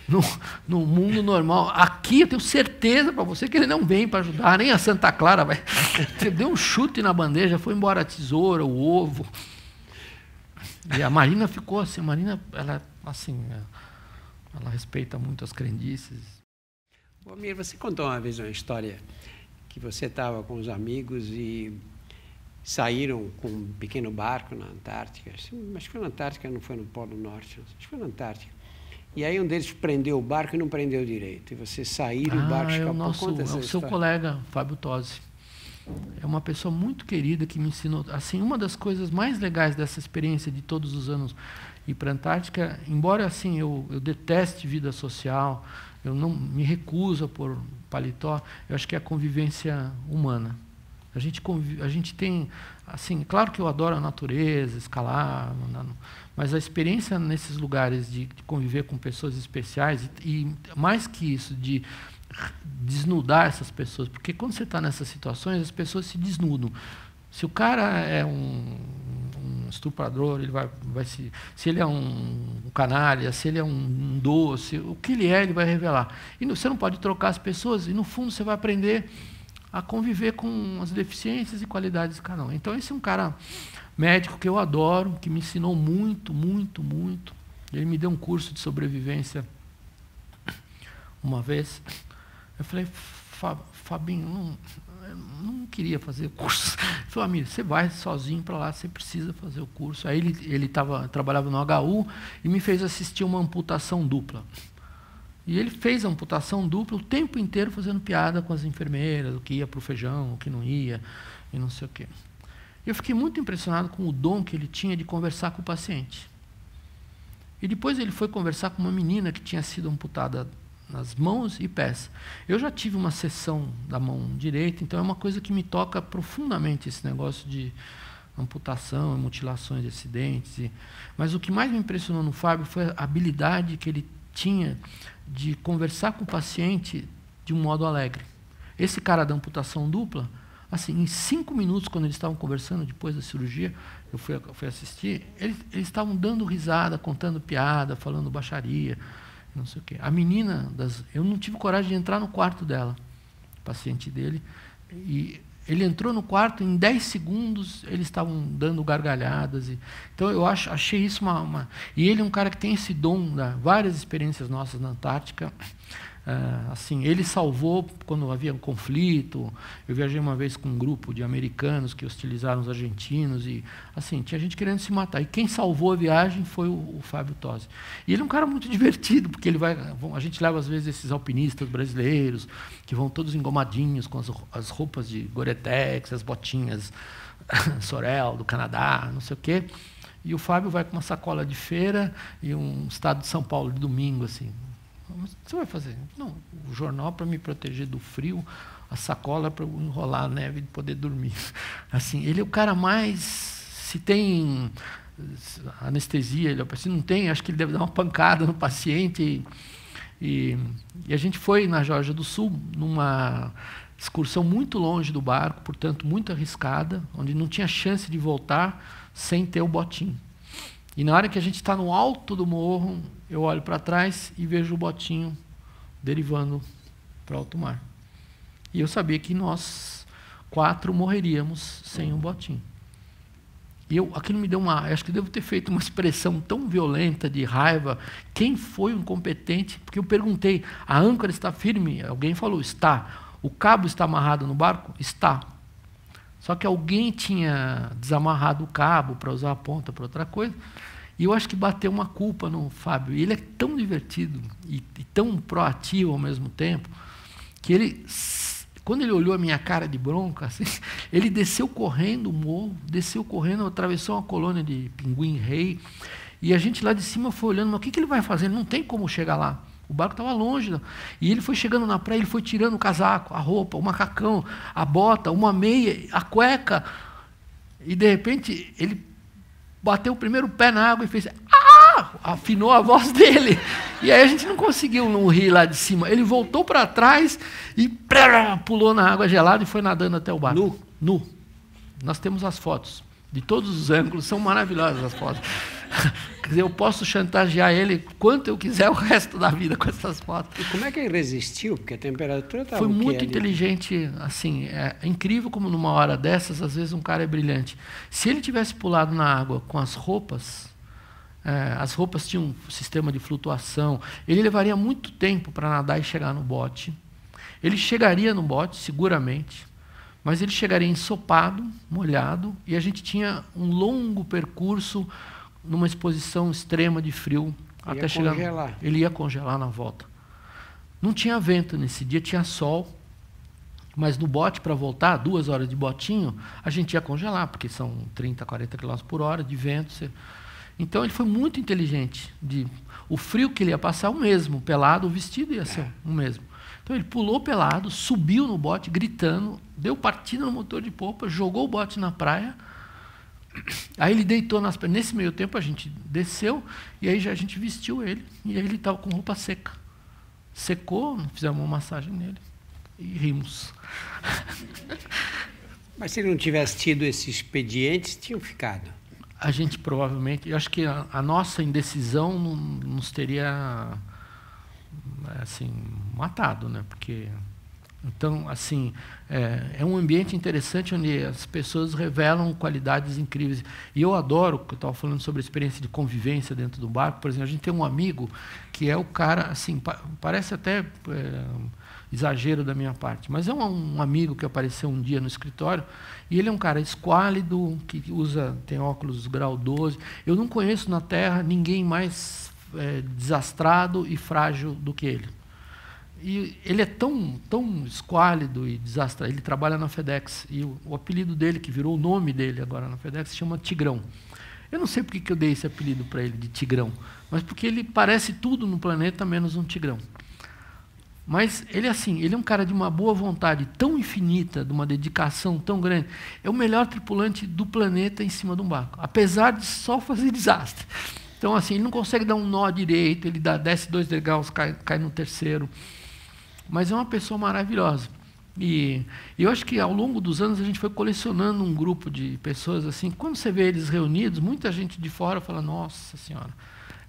no mundo normal. Aqui eu tenho certeza para você que ele não vem para ajudar, nem a Santa Clara vai. Você deu um chute na bandeja, foi embora a tesoura, o ovo. E a Marina ficou assim, ela respeita muito as crendices. Almir, você contou uma vez uma história que você estava com os amigos e saíram com um pequeno barco na Antártica. Acho que foi na Antártica, não foi no Polo Norte. Acho que foi na Antártica. E aí um deles prendeu o barco e não prendeu direito. E vocês saíram, o barco escapou. É o seu colega, Fábio Tosi. É uma pessoa muito querida que me ensinou. Assim, uma das coisas mais legais dessa experiência de todos os anos ir para a Antártica, embora assim eu deteste vida social, eu não me recuso a pôr paletó, eu acho que é a convivência humana. A gente tem, assim, claro que eu adoro a natureza, escalar, mas a experiência nesses lugares de conviver com pessoas especiais, e mais que isso, de desnudar essas pessoas, porque quando você está nessas situações, as pessoas se desnudam. Se o cara é um estuprador, ele se ele é um canalha, se ele é um doce, o que ele vai revelar. E você não pode trocar as pessoas, e no fundo você vai aprender a conviver com as deficiências e qualidades de cada um. Então, esse é um cara médico que eu adoro, que me ensinou muito, muito, muito. Ele me deu um curso de sobrevivência uma vez. Eu falei, Fabinho, não queria fazer o curso. Ele falou, amigo, você vai sozinho para lá, você precisa fazer o curso. Aí ele trabalhava no HU e me fez assistir uma amputação dupla. E ele fez a amputação dupla o tempo inteiro fazendo piada com as enfermeiras, o que ia para o feijão, o que não ia, e não sei o quê. Eu fiquei muito impressionado com o dom que ele tinha de conversar com o paciente. E depois ele foi conversar com uma menina que tinha sido amputada nas mãos e pés. Eu já tive uma seção da mão direita, então é uma coisa que me toca profundamente, esse negócio de amputação, mutilações de acidentes. Mas o que mais me impressionou no Fábio foi a habilidade que ele tinha de conversar com o paciente de um modo alegre. Esse cara da amputação dupla, assim, em 5 minutos, quando eles estavam conversando depois da cirurgia, eu fui assistir, eles estavam dando risada, contando piada, falando baixaria, não sei o quê. A menina, eu não tive coragem de entrar no quarto dela, paciente dele, e ele entrou no quarto, em 10 segundos eles estavam dando gargalhadas. Então eu achei isso E ele é um cara que tem esse dom, várias experiências nossas na Antártica. Assim, ele salvou quando havia um conflito. Eu viajei uma vez com um grupo de americanos que hostilizaram os argentinos e assim, tinha gente querendo se matar. E quem salvou a viagem foi o Fábio Tosi. E ele é um cara muito divertido, porque a gente leva às vezes esses alpinistas brasileiros que vão todos engomadinhos com as roupas de Gore-Tex, as botinhas Sorel do Canadá, não sei o quê. E o Fábio vai com uma sacola de feira e um estado de São Paulo de domingo, assim. O que você vai fazer? Não, o jornal para me proteger do frio, a sacola para enrolar a neve e poder dormir. Assim, ele é o cara mais... Se tem anestesia, se não tem, acho que ele deve dar uma pancada no paciente. E a gente foi na Geórgia do Sul, numa excursão muito longe do barco, portanto, muito arriscada, onde não tinha chance de voltar sem ter o botinho. E na hora que a gente está no alto do morro, eu olho para trás e vejo o botinho derivando para alto mar. E eu sabia que nós 4 morreríamos sem o botinho. E aquilo me deu acho que devo ter feito uma expressão tão violenta de raiva. Quem foi o incompetente? Porque eu perguntei, a âncora está firme? Alguém falou, está. O cabo está amarrado no barco? Está. Só que alguém tinha desamarrado o cabo para usar a ponta para outra coisa. E eu acho que bateu uma culpa no Fábio. E ele é tão divertido e tão proativo ao mesmo tempo, que ele, quando ele olhou a minha cara de bronca, assim, ele desceu correndo o morro, desceu correndo, atravessou uma colônia de pinguim-rei, e a gente lá de cima foi olhando, mas o que ele vai fazer? Não tem como chegar lá. O barco estava longe. E ele foi chegando na praia, ele foi tirando o casaco, a roupa, o macacão, a bota, uma meia, a cueca. E, de repente, ele bateu o primeiro pé na água e fez... Ah! Afinou a voz dele. E aí a gente não conseguiu não rir lá de cima. Ele voltou para trás e pulou na água gelada e foi nadando até o barco. Nu. Nós temos as fotos. De todos os ângulos, são maravilhosas as fotos. Quer dizer, eu posso chantagear ele quanto eu quiser o resto da vida com essas fotos. E como é que ele resistiu? Porque a temperatura estava... Foi muito inteligente, assim, é incrível como numa hora dessas, às vezes um cara é brilhante. Se ele tivesse pulado na água com as roupas tinham um sistema de flutuação, ele levaria muito tempo para nadar e chegar no bote. Ele chegaria no bote, seguramente, mas ele chegaria ensopado, molhado, e a gente tinha um longo percurso numa exposição extrema de frio até chegar. Congelar. Ele ia congelar na volta. Não tinha vento nesse dia, tinha sol, mas no bote, para voltar, 2 horas de botinho, a gente ia congelar, porque são 30, 40 km por hora de vento. Então ele foi muito inteligente. O frio que ele ia passar, o mesmo, pelado, o vestido ia ser o mesmo. Então ele pulou pelado, subiu no bote, gritando, deu partida no motor de popa, jogou o bote na praia. Aí ele deitou nas pernas. Nesse meio tempo a gente desceu e aí já a gente vestiu ele. E aí ele estava com roupa seca. Secou, fizemos uma massagem nele e rimos. Mas se ele não tivesse tido esses expedientes, tinham ficado. A gente provavelmente... Eu acho que a nossa indecisão nos teria assim, matado, né? Porque Então, assim, é um ambiente interessante onde as pessoas revelam qualidades incríveis. E eu adoro, que eu estava falando sobre a experiência de convivência dentro do barco. Por exemplo, a gente tem um amigo que é o cara, assim, parece até exagero da minha parte, mas é um amigo que apareceu um dia no escritório, e ele é um cara esquálido, que tem óculos grau 12. Eu não conheço na Terra ninguém mais desastrado e frágil do que ele. E ele é tão esquálido e desastrado. Ele trabalha na FedEx, e o apelido dele, que virou o nome dele agora na FedEx, se chama Tigrão. Eu não sei por que eu dei esse apelido para ele de Tigrão, mas porque ele parece tudo no planeta menos um tigrão. Mas ele é um cara de uma boa vontade tão infinita, de uma dedicação tão grande. É o melhor tripulante do planeta em cima de um barco, apesar de só fazer desastre. Então, assim, ele não consegue dar um nó direito, ele desce 2 degraus, cai no 3º. Mas é uma pessoa maravilhosa. E eu acho que, ao longo dos anos, a gente foi colecionando um grupo de pessoas assim. Quando você vê eles reunidos, muita gente de fora fala, nossa senhora,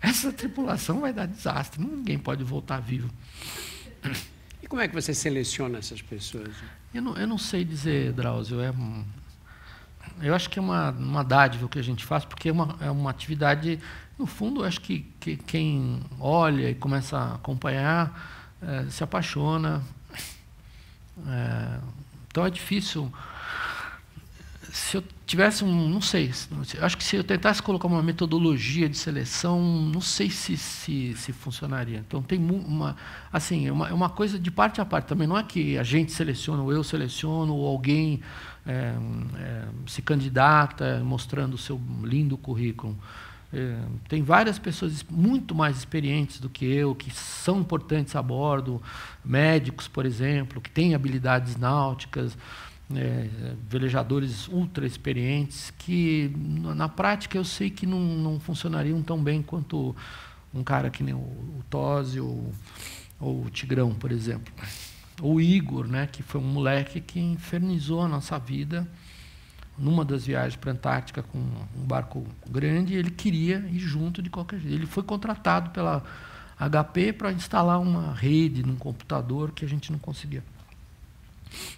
essa tripulação vai dar desastre, ninguém pode voltar vivo. E como é que você seleciona essas pessoas? Eu não sei dizer, Drauzio. Eu acho que é uma dádiva que a gente faz, porque é uma atividade, no fundo, eu acho que quem olha e começa a acompanhar se apaixona. Então é difícil. Se eu tivesse não sei, acho que se eu tentasse colocar uma metodologia de seleção, não sei se funcionaria. Então tem é uma coisa de parte a parte. Também não é que a gente seleciona, ou eu seleciono, ou alguém se candidata mostrando o seu lindo currículo. Tem várias pessoas muito mais experientes do que eu, que são importantes a bordo, médicos, por exemplo, que têm habilidades náuticas, velejadores ultra experientes, que na prática eu sei que não funcionariam tão bem quanto um cara que nem o Tosi ou o Tigrão, por exemplo. Ou o Igor, né, que foi um moleque que infernizou a nossa vida numa das viagens para a Antártica com um barco grande, e ele queria ir junto de qualquer jeito. Ele foi contratado pela HP para instalar uma rede num computador que a gente não conseguia.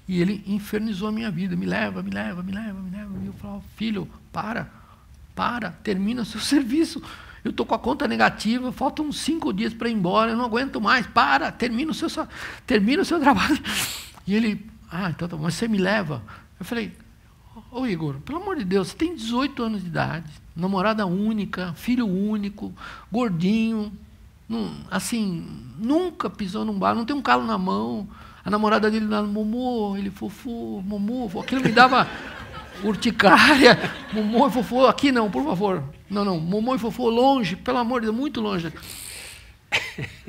E ele infernizou a minha vida, me leva. E eu falava, filho, para, termina seu serviço. Eu estou com a conta negativa, faltam uns 5 dias para ir embora, eu não aguento mais, termina o seu trabalho. E ele, então, mas você me leva? Eu falei, ô Igor, pelo amor de Deus, você tem 18 anos de idade, namorada única, filho único, gordinho, nunca pisou num bar, não tem um calo na mão. A namorada dele dava Momô, ele fofô, Momô, aquilo me dava urticária. Momô e fofô, aqui não, por favor. Não, Momô e fofô longe, pelo amor de Deus, muito longe.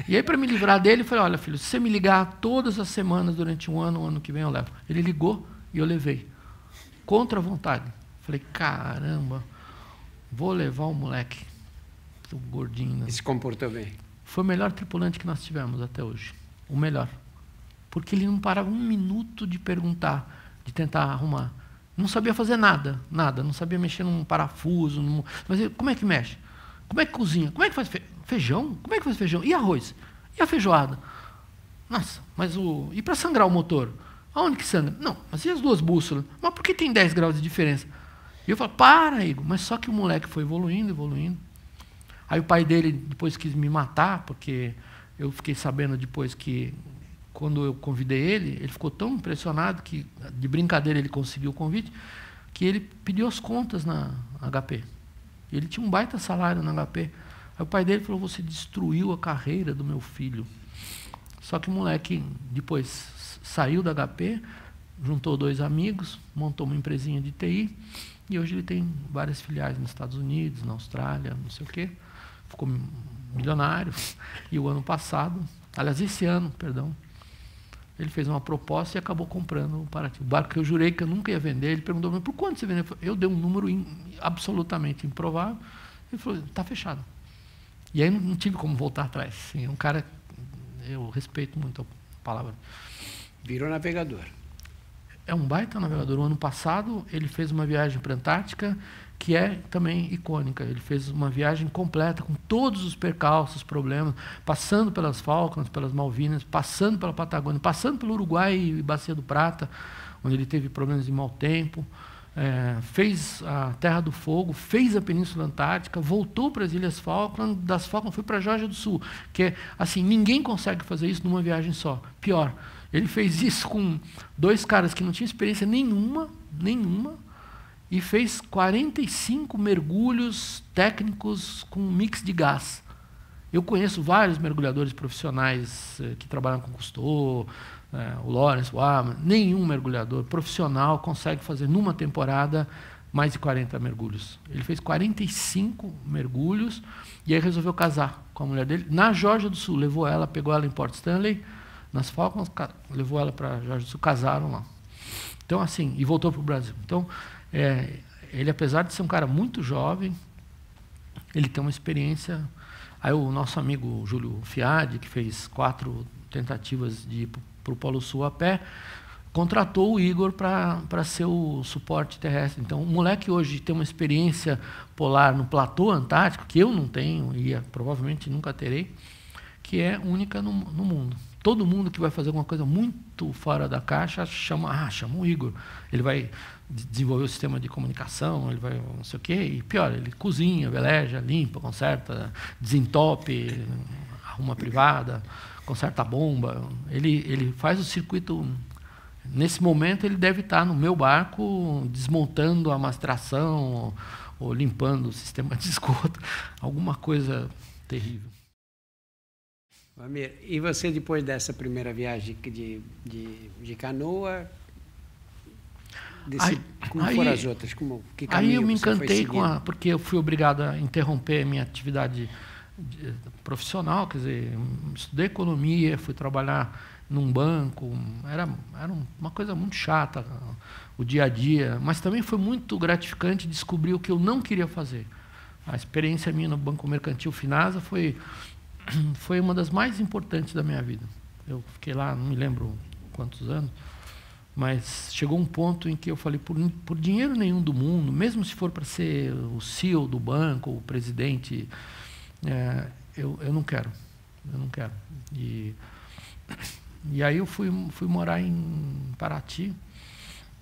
E aí, para me livrar dele, eu falei, olha, filho, se você me ligar todas as semanas durante um ano que vem eu levo. Ele ligou e eu levei. Contra a vontade. Falei, caramba, vou levar o moleque, o gordinho. Né? E se comportou bem? Foi o melhor tripulante que nós tivemos até hoje. O melhor. Porque ele não parava 1 minuto de perguntar, de tentar arrumar. Não sabia fazer nada. Não sabia mexer num parafuso. Mas ele, como é que mexe? Como é que cozinha? Como é que faz feijão? Como é que faz feijão? E arroz? E a feijoada? Nossa, mas e para sangrar o motor? Aonde que sangra? Não, mas e as 2 bússolas? Mas por que tem 10 graus de diferença? E eu falo, para, Igor. Mas só que o moleque foi evoluindo. Aí o pai dele depois quis me matar, porque eu fiquei sabendo depois que, quando eu convidei ele ficou tão impressionado que, de brincadeira, ele conseguiu o convite, que ele pediu as contas na HP. Ele tinha um baita salário na HP. Aí o pai dele falou, você destruiu a carreira do meu filho. Só que o moleque, depois, saiu da HP, juntou 2 amigos, montou uma empresinha de TI, e hoje ele tem várias filiais nos Estados Unidos, na Austrália, não sei o quê. Ficou milionário. E o ano passado, aliás, esse ano, perdão, ele fez uma proposta e acabou comprando o Paraty. O barco que eu jurei que eu nunca ia vender, ele perguntou, mas por quanto você vendeu? Eu dei um número absolutamente improvável. Ele falou, está fechado. E aí não tive como voltar atrás. Assim, é um cara, eu respeito muito a palavra. Virou navegador. é um baita navegador. O ano passado, ele fez uma viagem para a Antártica, que é também icônica. Ele fez uma viagem completa, com todos os percalços, problemas, passando pelas Falklands, pelas Malvinas, passando pela Patagônia, passando pelo Uruguai e Bacia do Prata, onde ele teve problemas de mau tempo, fez a Terra do Fogo, fez a Península Antártica, voltou para as Ilhas Falkland, das Falklands foi para a Geórgia do Sul, que é assim, ninguém consegue fazer isso numa viagem só. Pior, ele fez isso com 2 caras que não tinham experiência nenhuma, e fez 45 mergulhos técnicos com mix de gás. Eu conheço vários mergulhadores profissionais que trabalham com Cousteau, o Lawrence, o Arman. Nenhum mergulhador profissional consegue fazer numa temporada mais de 40 mergulhos. Ele fez 45 mergulhos e aí resolveu casar com a mulher dele na Geórgia do Sul. Levou ela, pegou ela em Port Stanley, nas Falklands, levou ela para a Geórgia do Sul, casaram lá. Então, assim, e voltou para o Brasil. Então, ele, apesar de ser um cara muito jovem, ele tem uma experiência. Aí o nosso amigo Júlio Fiade, que fez 4 tentativas de ir para o Polo Sul a pé, contratou o Igor para ser o suporte terrestre. Então, o moleque hoje tem uma experiência polar no platô antártico, que eu não tenho e provavelmente nunca terei, que é única no mundo. Todo mundo que vai fazer alguma coisa muito fora da caixa chama o Igor. Ele vai desenvolver o sistema de comunicação, ele vai não sei o quê, e pior, ele cozinha, veleja, limpa, conserta, desentope, arruma privada, conserta a bomba. Ele faz o circuito. Nesse momento, ele deve estar no meu barco, desmontando a mastração, ou limpando o sistema de esgoto, alguma coisa terrível. Valmir, e você, depois dessa primeira viagem de canoa, como foram as outras? Que aí eu me encantei porque eu fui obrigado a interromper a minha atividade profissional, quer dizer, estudei economia, fui trabalhar num banco, era uma coisa muito chata, o dia a dia, mas também foi muito gratificante descobrir o que eu não queria fazer. A experiência minha no Banco Mercantil Finasa foi uma das mais importantes da minha vida. Eu fiquei lá, não me lembro quantos anos, mas chegou um ponto em que eu falei, por dinheiro nenhum do mundo, mesmo se for para ser o CEO do banco, o presidente, eu não quero. E aí eu fui morar em Paraty.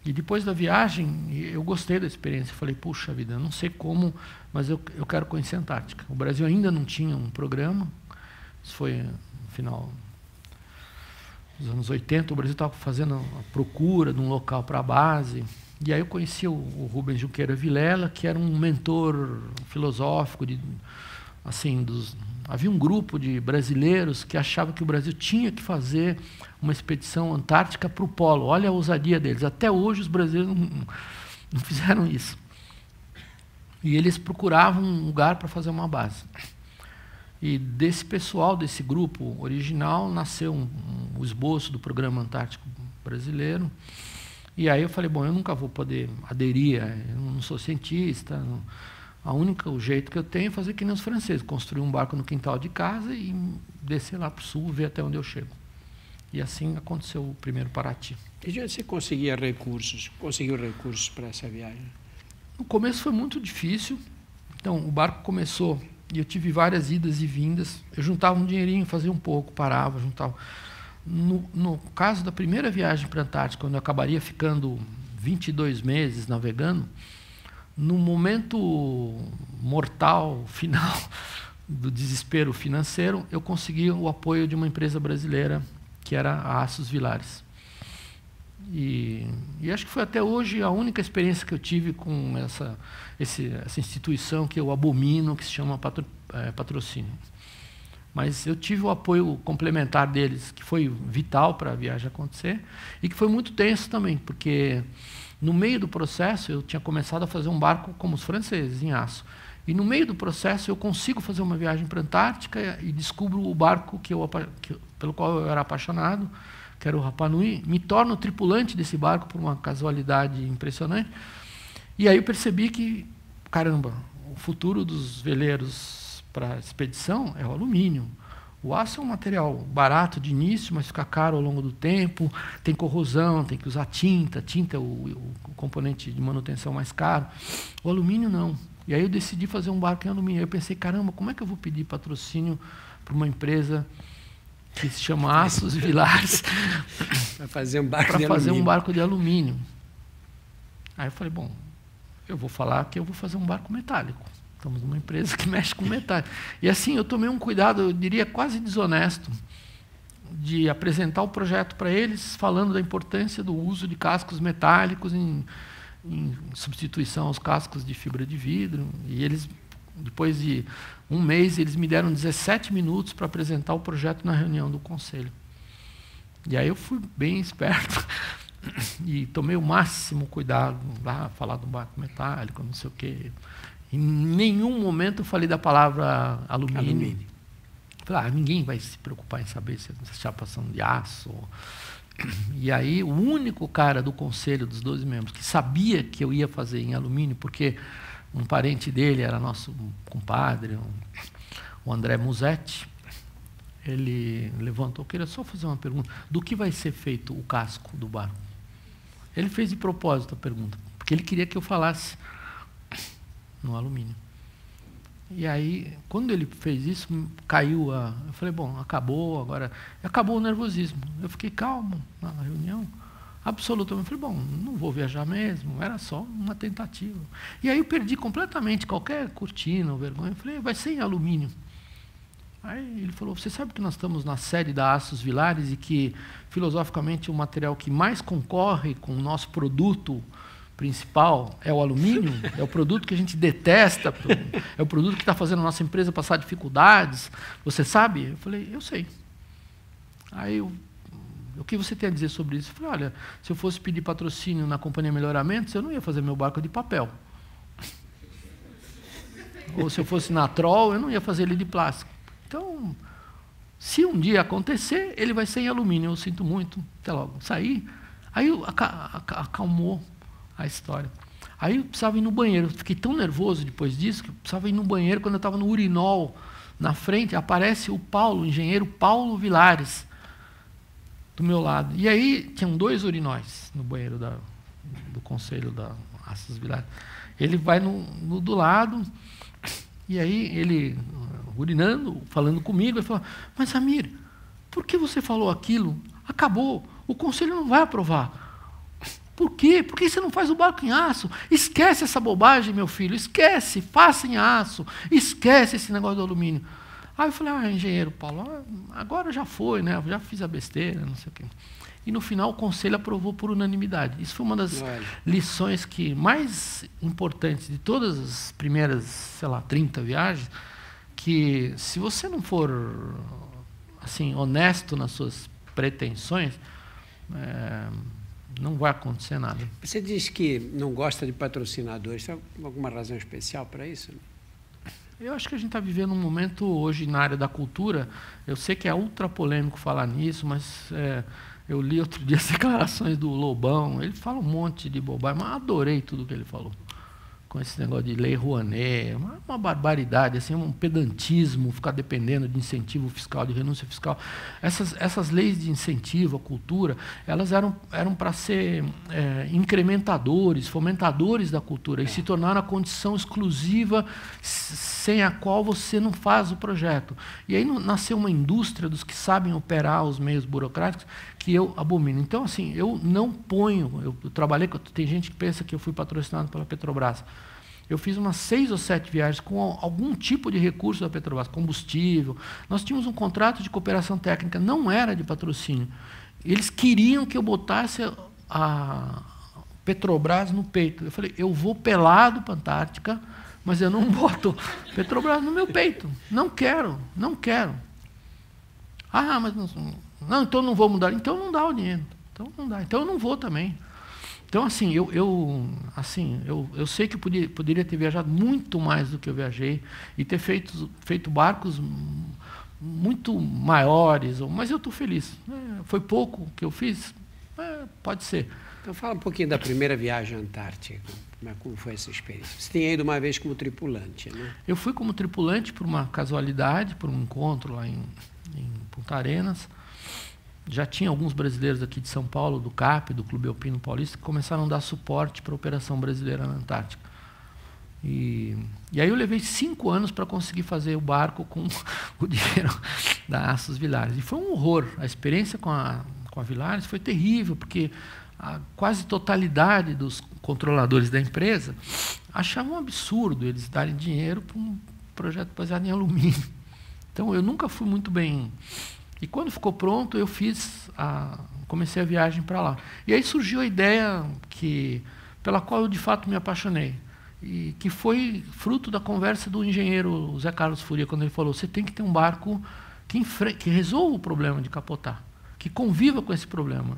E depois da viagem, eu gostei da experiência. Falei, puxa vida, eu não sei como, mas eu quero conhecer a Antártica. O Brasil ainda não tinha um programa. Isso foi no final dos anos 80. O Brasil estava fazendo a procura de um local para a base. E aí eu conheci o Rubens Junqueira Vilela, que era um mentor filosófico. Havia um grupo de brasileiros que achava que o Brasil tinha que fazer uma expedição antártica para o polo. Olha a ousadia deles. Até hoje os brasileiros não fizeram isso. E eles procuravam um lugar para fazer uma base. E desse pessoal, desse grupo original, nasceu o esboço do Programa Antártico Brasileiro. E aí eu falei, bom, eu nunca vou poder aderir, eu não sou cientista. O jeito que eu tenho é fazer que nem os franceses, construir um barco no quintal de casa e descer lá para o sul, ver até onde eu chego. E assim aconteceu o primeiro Paraty. E onde você conseguiu recursos para essa viagem? No começo foi muito difícil. Então, o barco começou e eu tive várias idas e vindas. Eu juntava um dinheirinho, fazia um pouco, parava, juntava. No caso da primeira viagem para a Antártica, quando eu acabaria ficando 22 meses navegando, no momento mortal, final do desespero financeiro, eu consegui o apoio de uma empresa brasileira, que era a Aços Vilares. E acho que foi até hoje a única experiência que eu tive com essa instituição que eu abomino, que se chama patrocínio. Mas eu tive o apoio complementar deles, que foi vital para a viagem acontecer, e que foi muito tenso também, porque no meio do processo eu tinha começado a fazer um barco como os franceses, em aço. E no meio do processo eu consigo fazer uma viagem para a Antártica e descubro o barco pelo qual eu era apaixonado, que era o Rapa Nui, me torno tripulante desse barco por uma casualidade impressionante. E aí eu percebi que, caramba, o futuro dos veleiros para a expedição é o alumínio. O aço é um material barato de início, mas fica caro ao longo do tempo, tem corrosão, tem que usar tinta, tinta é o componente de manutenção mais caro. O alumínio não. E aí eu decidi fazer um barco em alumínio. Aí eu pensei, caramba, como é que eu vou pedir patrocínio para uma empresa que se chama Aços Vilares para fazer um barco de alumínio? Aí eu falei, bom, eu vou falar que eu vou fazer um barco metálico. Estamos numa empresa que mexe com metal. E assim, eu tomei um cuidado, eu diria quase desonesto, de apresentar o projeto para eles, falando da importância do uso de cascos metálicos em substituição aos cascos de fibra de vidro. E eles, depois de um mês, eles me deram 17 minutos para apresentar o projeto na reunião do conselho. E aí eu fui bem esperto e tomei o máximo cuidado lá, falar do barco metálico, não sei o quê. Em nenhum momento eu falei da palavra alumínio. Falei, ninguém vai se preocupar em saber se as chapas são de aço. E aí o único cara do conselho dos 12 membros que sabia que eu ia fazer em alumínio, porque um parente dele era nosso compadre, o André Musetti, ele levantou, eu queria só fazer uma pergunta, do que vai ser feito o casco do barco? Ele fez de propósito a pergunta, porque ele queria que eu falasse no alumínio. E aí, quando ele fez isso, caiu a... Eu falei, bom, acabou agora. Acabou o nervosismo. Eu fiquei calmo na reunião. Absolutamente. Eu falei, bom, não vou viajar mesmo. Era só uma tentativa. E aí eu perdi completamente qualquer cortina ou vergonha. Eu falei, vai ser em alumínio. Aí ele falou, você sabe que nós estamos na sede da Aços Vilares e que, filosoficamente, o material que mais concorre com o nosso produto principal é o alumínio, é o produto que a gente detesta, é o produto que está fazendo a nossa empresa passar dificuldades. Você sabe? Eu falei, eu sei. Aí, o que você tem a dizer sobre isso? Eu falei, olha, se eu fosse pedir patrocínio na Companhia Melhoramentos, eu não ia fazer meu barco de papel. Ou se eu fosse na Troll, eu não ia fazer ele de plástico. Então, se um dia acontecer, ele vai ser em alumínio. Eu sinto muito. Até logo. Saí. Aí acalmou a história. Aí eu precisava ir no banheiro. Eu fiquei tão nervoso depois disso que eu precisava ir no banheiro. Quando eu estava no urinol, na frente, aparece o Paulo, o engenheiro Paulo Vilares, do meu lado. E aí tinham 2 urinóis no banheiro do conselho da Aços Vilares. Ele vai no do lado, e aí ele, urinando, falando comigo, ele falou, mas Samir, por que você falou aquilo? Acabou, o conselho não vai aprovar. Por quê? Por que você não faz o barco em aço? Esquece essa bobagem, meu filho, esquece, faça em aço, esquece esse negócio do alumínio. Aí eu falei, engenheiro Paulo, agora já foi, né? Já fiz a besteira, não sei o quê. E no final o conselho aprovou por unanimidade. Isso foi uma das lições que mais importantes de todas as primeiras, sei lá, 30 viagens, que se você não for assim, honesto nas suas pretensões, não vai acontecer nada. Você diz que não gosta de patrocinadores. Tem alguma razão especial para isso? Eu acho que a gente está vivendo um momento hoje na área da cultura. Eu sei que é ultra polêmico falar nisso, mas eu li outro dia as declarações do Lobão. Ele fala um monte de bobagem, mas adorei tudo que ele falou. Com esse negócio de lei Rouanet, uma barbaridade, assim, um pedantismo, ficar dependendo de incentivo fiscal, de renúncia fiscal. Essas leis de incentivo à cultura, elas eram para ser incrementadores, fomentadores da cultura, e se tornaram a condição exclusiva sem a qual você não faz o projeto. E aí nasceu uma indústria dos que sabem operar os meios burocráticos que eu abomino. Então, assim, eu não ponho... Eu trabalhei... Tem gente que pensa que eu fui patrocinado pela Petrobras. Eu fiz umas 6 ou 7 viagens com algum tipo de recurso da Petrobras, combustível. Nós tínhamos um contrato de cooperação técnica, não era de patrocínio. Eles queriam que eu botasse a Petrobras no peito. Eu falei, eu vou pelado para a Antártica, mas eu não boto Petrobras no meu peito. Não quero, não quero. Mas não, então não vou mudar. Então não dá o dinheiro. Então não dá. Então eu não vou também. Então, assim, eu sei que eu poderia ter viajado muito mais do que eu viajei e ter feito barcos muito maiores, mas eu estou feliz. Foi pouco que eu fiz? Pode ser. Então, fala um pouquinho da primeira viagem à Antártica. Como foi essa experiência? Você tinha ido uma vez como tripulante, né? Eu fui como tripulante por uma casualidade, por um encontro lá em em Punta Arenas. Já tinha alguns brasileiros aqui de São Paulo, do CAP, do Clube Alpino Paulista, que começaram a dar suporte para a operação brasileira na Antártica. E aí eu levei 5 anos para conseguir fazer o barco com o dinheiro da Assos Villares. E foi um horror. A experiência com a Villares foi terrível, porque a quase totalidade dos controladores da empresa achavam um absurdo eles darem dinheiro para um projeto baseado em alumínio. Então, eu nunca fui muito bem. E quando ficou pronto, eu comecei a viagem para lá. E aí surgiu a ideia pela qual eu, de fato, me apaixonei. E que foi fruto da conversa do engenheiro Zé Carlos Furia, quando ele falou: você tem que ter um barco que resolva o problema de capotar, que conviva com esse problema,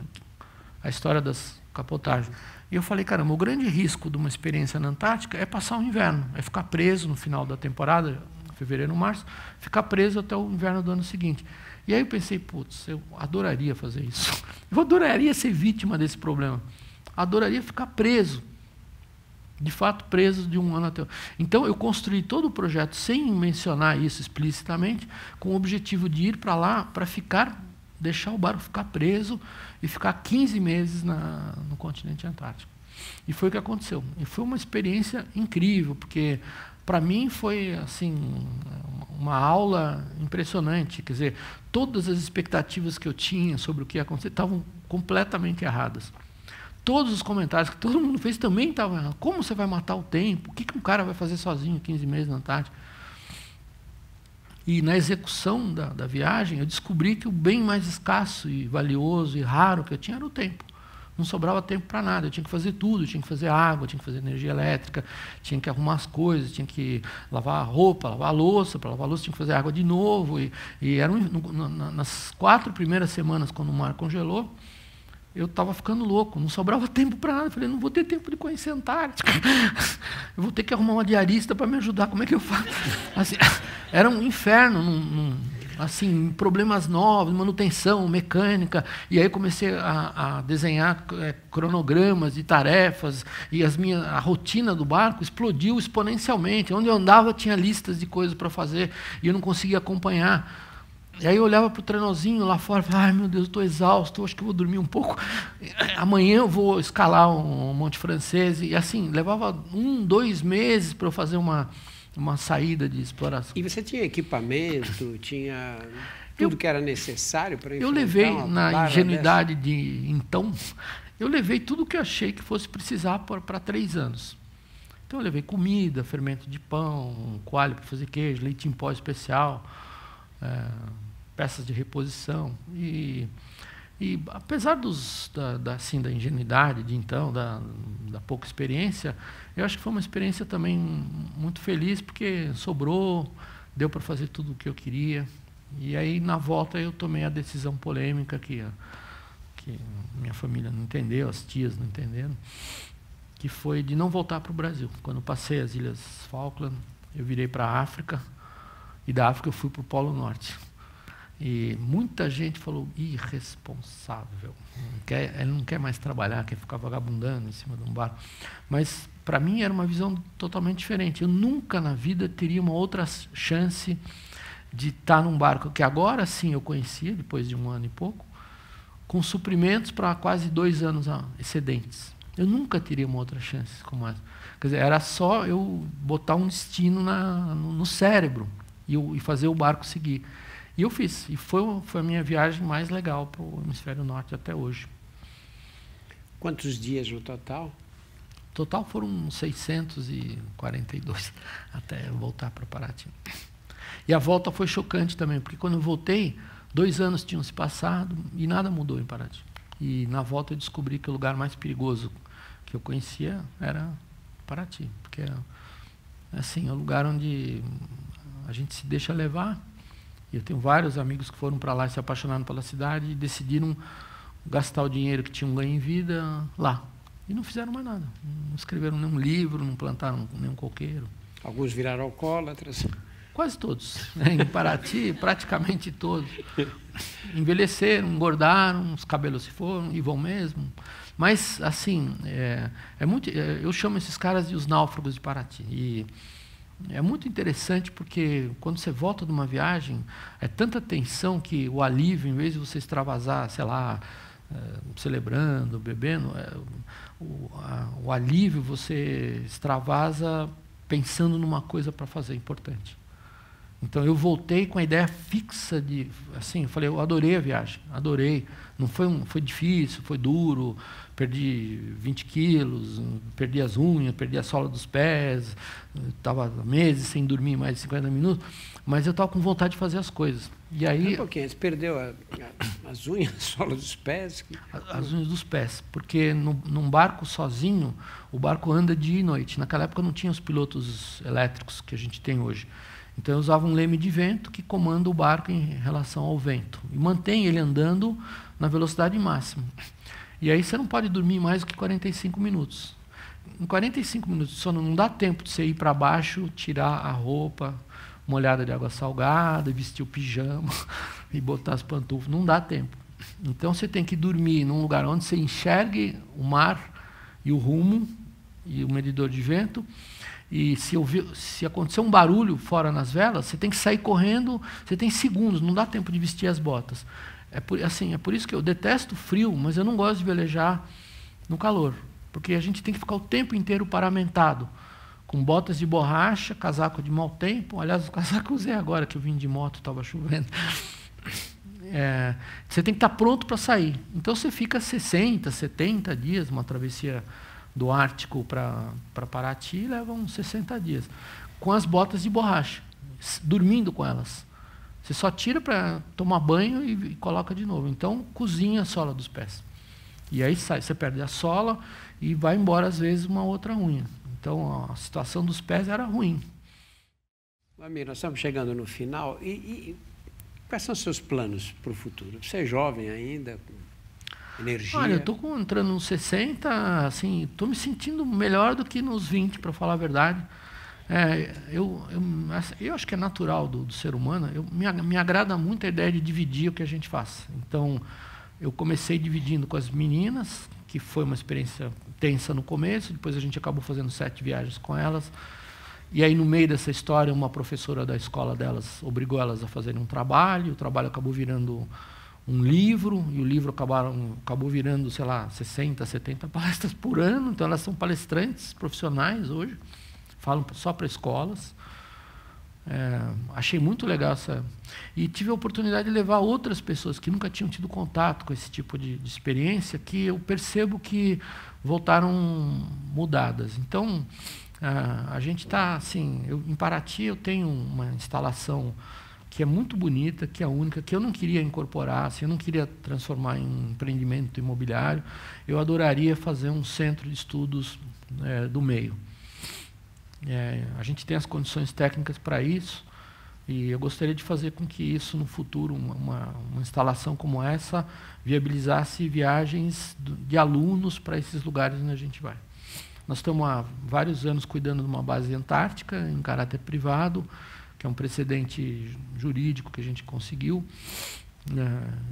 a história das capotagens. E eu falei, caramba, o grande risco de uma experiência na Antártica é passar o inverno, é ficar preso no final da temporada, fevereiro, março, ficar preso até o inverno do ano seguinte. E aí eu pensei, putz, eu adoraria fazer isso. Eu adoraria ser vítima desse problema. Adoraria ficar preso. De fato, preso de um ano até outro. Então, eu construí todo o projeto sem mencionar isso explicitamente, com o objetivo de ir para lá para deixar o barco ficar preso e ficar 15 meses no continente antártico. E foi o que aconteceu. E foi uma experiência incrível, porque para mim foi assim uma aula impressionante. Quer dizer, todas as expectativas que eu tinha sobre o que ia acontecer estavam completamente erradas. Todos os comentários que todo mundo fez também estavam errados. Como você vai matar o tempo? O que um cara vai fazer sozinho 15 meses na Antártica? E na execução da viagem, eu descobri que o bem mais escasso e valioso e raro que eu tinha era o tempo. Não sobrava tempo para nada, eu tinha que fazer tudo, eu tinha que fazer água, tinha que fazer energia elétrica, tinha que arrumar as coisas, tinha que lavar a roupa, lavar a louça, para lavar a louça tinha que fazer água de novo. E nas 4 primeiras semanas, quando o mar congelou, eu estava ficando louco, não sobrava tempo para nada. Eu falei, não vou ter tempo de conhecer a Antártica. Eu vou ter que arrumar uma diarista para me ajudar, como é que eu faço? Assim, era um inferno, assim, problemas novos, manutenção, mecânica. E aí comecei a desenhar cronogramas de tarefas, e a rotina do barco explodiu exponencialmente. Onde eu andava tinha listas de coisas para fazer, e eu não conseguia acompanhar. E aí eu olhava para o trenózinho lá fora e falava, ai meu Deus, estou exausto, acho que eu vou dormir um pouco. Amanhã eu vou escalar um Monte Francês. E assim, levava 1, 2 meses para eu fazer uma saída de exploração. E você tinha equipamento, tinha tudo que era necessário para enfrentar? Eu levei, na ingenuidade de então, eu levei tudo o que eu achei que fosse precisar para 3 anos. Então eu levei comida, fermento de pão, coalho para fazer queijo, leite em pó especial, peças de reposição. E apesar da ingenuidade de então, da pouca experiência, eu acho que foi uma experiência também muito feliz, porque sobrou, deu para fazer tudo o que eu queria. E aí, na volta, eu tomei a decisão polêmica que minha família não entendeu, as tias não entenderam, que foi de não voltar para o Brasil. Quando eu passei as Ilhas Falkland, eu virei para a África, e da África eu fui para o Polo Norte. E muita gente falou, irresponsável, ele não quer mais trabalhar, quer ficar vagabundando em cima de um barco. Mas, para mim, era uma visão totalmente diferente. Eu nunca na vida teria uma outra chance de estar num barco, que agora sim eu conhecia, depois de 1 ano e pouco, com suprimentos para quase 2 anos excedentes. Eu nunca teria uma outra chance como essa. Quer dizer, era só eu botar um destino no cérebro e fazer o barco seguir. E eu fiz. E foi a minha viagem mais legal para o Hemisfério Norte até hoje. Quantos dias no total? Total foram 642, até eu voltar para Paraty. E a volta foi chocante também, porque quando eu voltei, 2 anos tinham se passado e nada mudou em Paraty. E na volta eu descobri que o lugar mais perigoso que eu conhecia era Paraty, porque assim, é um lugar onde a gente se deixa levar. E eu tenho vários amigos que foram para lá e se apaixonaram pela cidade e decidiram gastar o dinheiro que tinham ganho em vida lá. E não fizeram mais nada. Não escreveram nenhum livro, não plantaram nenhum coqueiro. Alguns viraram alcoólatras. Quase todos. Em Paraty, praticamente todos. Envelheceram, engordaram, os cabelos se foram e vão mesmo. Mas, assim, eu chamo esses caras de os náufragos de Paraty. é muito interessante porque quando você volta de uma viagem, é tanta tensão que o alívio, em vez de você extravasar, sei lá, celebrando, bebendo, o alívio você extravasa pensando numa coisa para fazer importante. Então eu voltei com a ideia fixa de, assim, eu falei, eu adorei a viagem, adorei. Não foi difícil, foi duro, perdi 20 quilos, perdi as unhas, perdi a sola dos pés, estava meses sem dormir mais de 50 minutos, mas eu estava com vontade de fazer as coisas. E aí, um pouquinho, você perdeu as unhas, a sola dos pés? As unhas dos pés, porque num barco sozinho, o barco anda dia e noite. Naquela época não tinha os pilotos elétricos que a gente tem hoje. Então eu usava um leme de vento que comanda o barco em relação ao vento e mantém ele andando na velocidade máxima. E aí você não pode dormir mais do que 45 minutos. Em 45 minutos de sono não dá tempo de você ir para baixo, tirar a roupa molhada de água salgada, vestir o pijama e botar as pantufas. Não dá tempo. Então você tem que dormir num lugar onde você enxergue o mar e o rumo e o medidor de vento. E se acontecer um barulho fora nas velas, você tem que sair correndo, você tem segundos, não dá tempo de vestir as botas. É por isso que eu detesto frio, mas eu não gosto de velejar no calor, porque a gente tem que ficar o tempo inteiro paramentado, com botas de borracha, casaco de mau tempo. Aliás, o casaco que eu usei agora, que eu vim de moto, estava chovendo. Você tem que estar pronto para sair. Então você fica 60, 70 dias, uma travessia do Ártico para Paraty leva uns 60 dias, com as botas de borracha, dormindo com elas. Você só tira para tomar banho e coloca de novo. Então, cozinha a sola dos pés. E aí você perde a sola e vai embora, às vezes, uma outra unha. Então, a situação dos pés era ruim. Amir, nós estamos chegando no final. E quais são os seus planos para o futuro? Você é jovem ainda, com energia? Olha, eu estou entrando nos 60, assim, estou me sentindo melhor do que nos 20, para falar a verdade. Eu acho que é natural do ser humano. Me agrada muito a ideia de dividir o que a gente faz. Então, eu comecei dividindo com as meninas, que foi uma experiência tensa no começo, depois a gente acabou fazendo 7 viagens com elas. E aí, no meio dessa história, uma professora da escola delas obrigou elas a fazerem um trabalho, o trabalho acabou virando um livro, e o livro acabou virando, sei lá, 60, 70 palestras por ano. Então, elas são palestrantes profissionais hoje, falam só para escolas. Achei muito legal essa... E tive a oportunidade de levar outras pessoas que nunca tinham tido contato com esse tipo de experiência, que eu percebo que voltaram mudadas. Então, a gente está assim... em Paraty eu tenho uma instalação que é muito bonita, que é única, que eu não queria incorporar, assim, eu não queria transformar em um empreendimento imobiliário. Eu adoraria fazer um centro de estudos do meio. A gente tem as condições técnicas para isso, e eu gostaria de fazer com que isso, no futuro, uma instalação como essa, viabilizasse viagens de alunos para esses lugares onde a gente vai. Nós estamos há vários anos cuidando de uma base antártica, em caráter privado, que é um precedente jurídico que a gente conseguiu.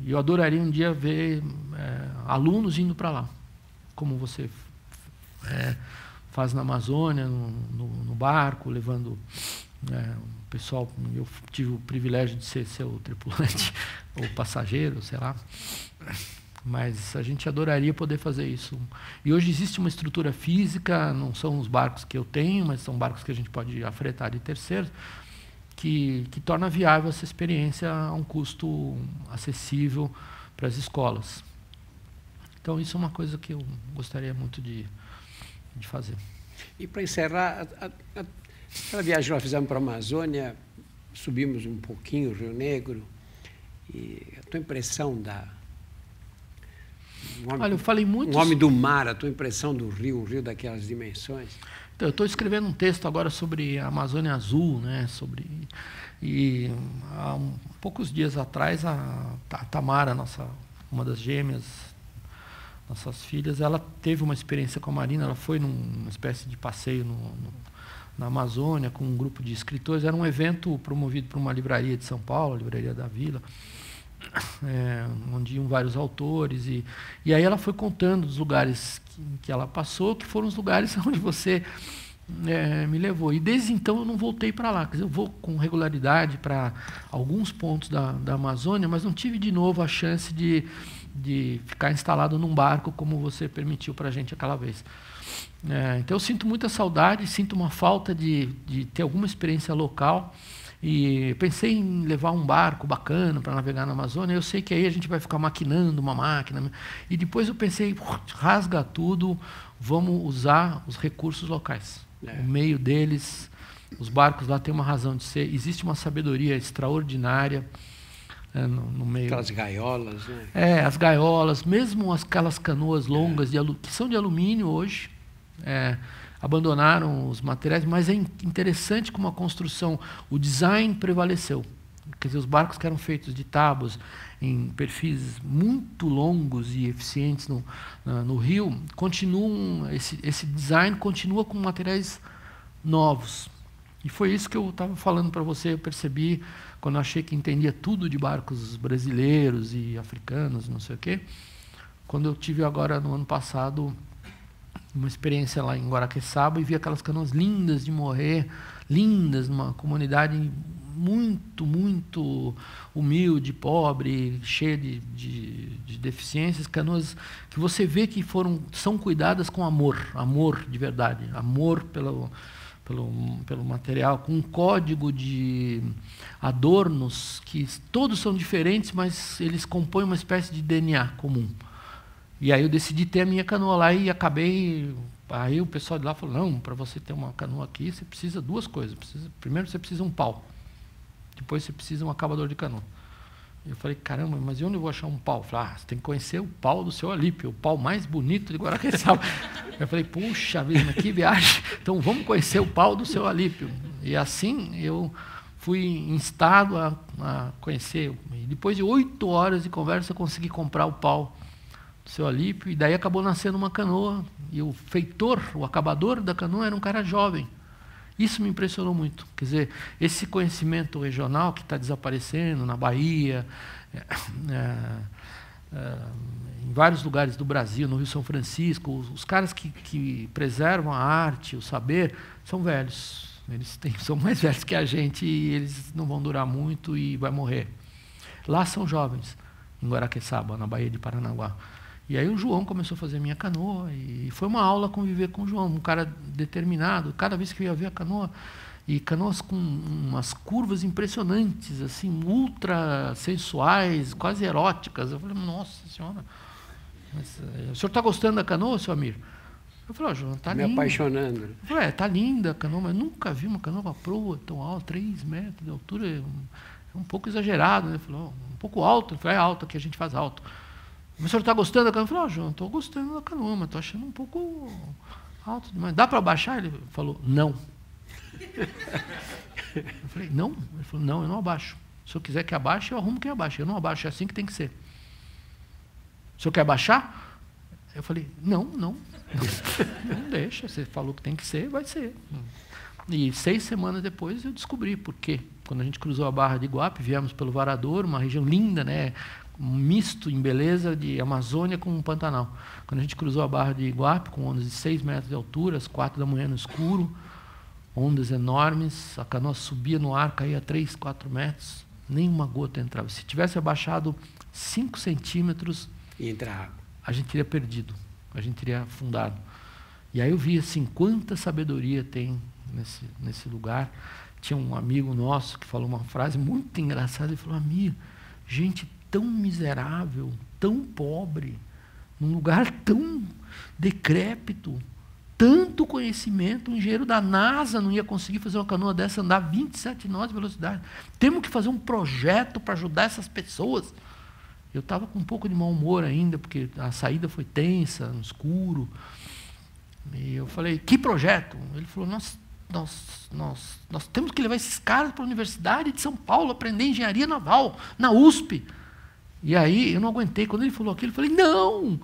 E eu adoraria um dia ver alunos indo para lá, como você faz na Amazônia, no barco, levando o pessoal. Eu tive o privilégio de ser seu tripulante ou passageiro, sei lá. Mas a gente adoraria poder fazer isso. E hoje existe uma estrutura física, não são os barcos que eu tenho, mas são barcos que a gente pode afretar de terceiros, que torna viável essa experiência a um custo acessível para as escolas. Então, isso é uma coisa que eu gostaria muito de fazer. E para encerrar, aquela viagem que nós fizemos para a Amazônia, subimos um pouquinho o Rio Negro, e a tua impressão Olha, eu falei muito... Um homem do mar, a tua impressão do rio, um rio daquelas dimensões? Então, eu estou escrevendo um texto agora sobre a Amazônia Azul, né? E há poucos dias atrás, a Tamara, uma das gêmeas, nossas filhas, ela teve uma experiência com a Marina. Ela foi numa espécie de passeio na Amazônia com um grupo de escritores. Era um evento promovido por uma livraria de São Paulo, a Livraria da Vila, onde iam vários autores. E aí ela foi contando os lugares que ela passou, que foram os lugares onde você me levou. E desde então eu não voltei para lá. Quer dizer, eu vou com regularidade para alguns pontos da Amazônia, mas não tive de novo a chance de ficar instalado num barco como você permitiu para a gente aquela vez. Então eu sinto muita saudade, sinto uma falta de ter alguma experiência local. E pensei em levar um barco bacana para navegar na Amazônia. Eu sei que aí a gente vai ficar maquinando uma máquina. E depois eu pensei, rasga tudo, vamos usar os recursos locais. O meio deles, os barcos lá têm uma razão de ser. Existe uma sabedoria extraordinária no meio. Aquelas gaiolas, né? As gaiolas, mesmo aquelas canoas longas que são de alumínio hoje. Abandonaram os materiais, mas é interessante como a construção, o design prevaleceu. Quer dizer, os barcos que eram feitos de tábuas em perfis muito longos e eficientes no rio, continuam, esse design continua com materiais novos. E foi isso que eu estava falando para você, eu percebi, quando eu achei que entendia tudo de barcos brasileiros e africanos, não sei o quê, quando eu tive agora, no ano passado, uma experiência lá em Guaraqueçaba e vi aquelas canoas lindas de morrer, lindas, numa comunidade muito, muito humilde, pobre, cheia de deficiências, canoas que você vê que são cuidadas com amor de verdade, amor pelo material, com um código de adornos que todos são diferentes, mas eles compõem uma espécie de DNA comum. E aí eu decidi ter a minha canoa lá e acabei... Aí o pessoal de lá falou, não, para você ter uma canoa aqui, você precisa duas coisas. Primeiro você precisa um pau. Depois você precisa um acabador de canoa. Eu falei, caramba, mas e onde eu vou achar um pau? Eu falei, você tem que conhecer o pau do seu Alípio, o pau mais bonito de Guaraqueçaba. Eu falei, puxa vida, mas que viagem. Então vamos conhecer o pau do seu Alípio. E assim eu fui instado a conhecer. E depois de 8 horas de conversa, eu consegui comprar o pau seu Alípio, e daí acabou nascendo uma canoa, e o feitor, o acabador da canoa era um cara jovem. Isso me impressionou muito. Quer dizer, esse conhecimento regional que está desaparecendo na Bahia, em vários lugares do Brasil, no Rio São Francisco, os caras que preservam a arte, o saber, são velhos. Eles são mais velhos que a gente e eles não vão durar muito e vai morrer. Lá são jovens, em Guaraqueçaba, na Baía de Paranaguá. E aí o João começou a fazer minha canoa, e foi uma aula conviver com o João, um cara determinado. Cada vez que eu ia ver a canoa, e canoas com umas curvas impressionantes, assim, ultra sensuais, quase eróticas. Eu falei, nossa senhora, mas, o senhor está gostando da canoa, seu Amir? Eu falei, João, está linda. Me apaixonando. Eu falei, está linda a canoa, mas nunca vi uma canoa proa tão alta, 3 metros de altura, é um pouco exagerado, né? Ele falou, um pouco alto. Eu falei, é alto, aqui a gente faz alto. Mas o senhor está gostando da canoa? Eu falei, João, estou gostando da canoa, mas estou achando um pouco alto demais. Dá para abaixar? Ele falou, não. Eu falei, não? Ele falou, não, eu não abaixo. Se o senhor quiser que abaixe, eu arrumo quem abaixa. Eu não abaixo, é assim que tem que ser. O senhor quer abaixar? Eu falei, não. Não deixa, você falou que tem que ser, vai ser. E 6 semanas depois eu descobri por quê. Quando a gente cruzou a Barra de Iguape, viemos pelo Varador, uma região linda, né? Um misto em beleza de Amazônia com um Pantanal. Quando a gente cruzou a Barra de Iguape, com ondas de 6 metros de altura, às 4 da manhã no escuro, ondas enormes, a canoa subia no ar, caía 3, 4 metros, nenhuma gota entrava. Se tivesse abaixado 5 centímetros, a gente teria perdido, a gente teria afundado. E aí eu vi assim, quanta sabedoria tem nesse lugar. Tinha um amigo nosso que falou uma frase muito engraçada, ele falou, amigo, gente tão miserável, tão pobre, num lugar tão decrépito, tanto conhecimento, um engenheiro da NASA não ia conseguir fazer uma canoa dessa andar 27 nós de velocidade. Temos que fazer um projeto para ajudar essas pessoas. Eu estava com um pouco de mau humor ainda, porque a saída foi tensa, no escuro. E eu falei, que projeto? Ele falou, nós temos que levar esses caras para a Universidade de São Paulo, aprender engenharia naval, na USP. E aí eu não aguentei. Quando ele falou aquilo, eu falei, não,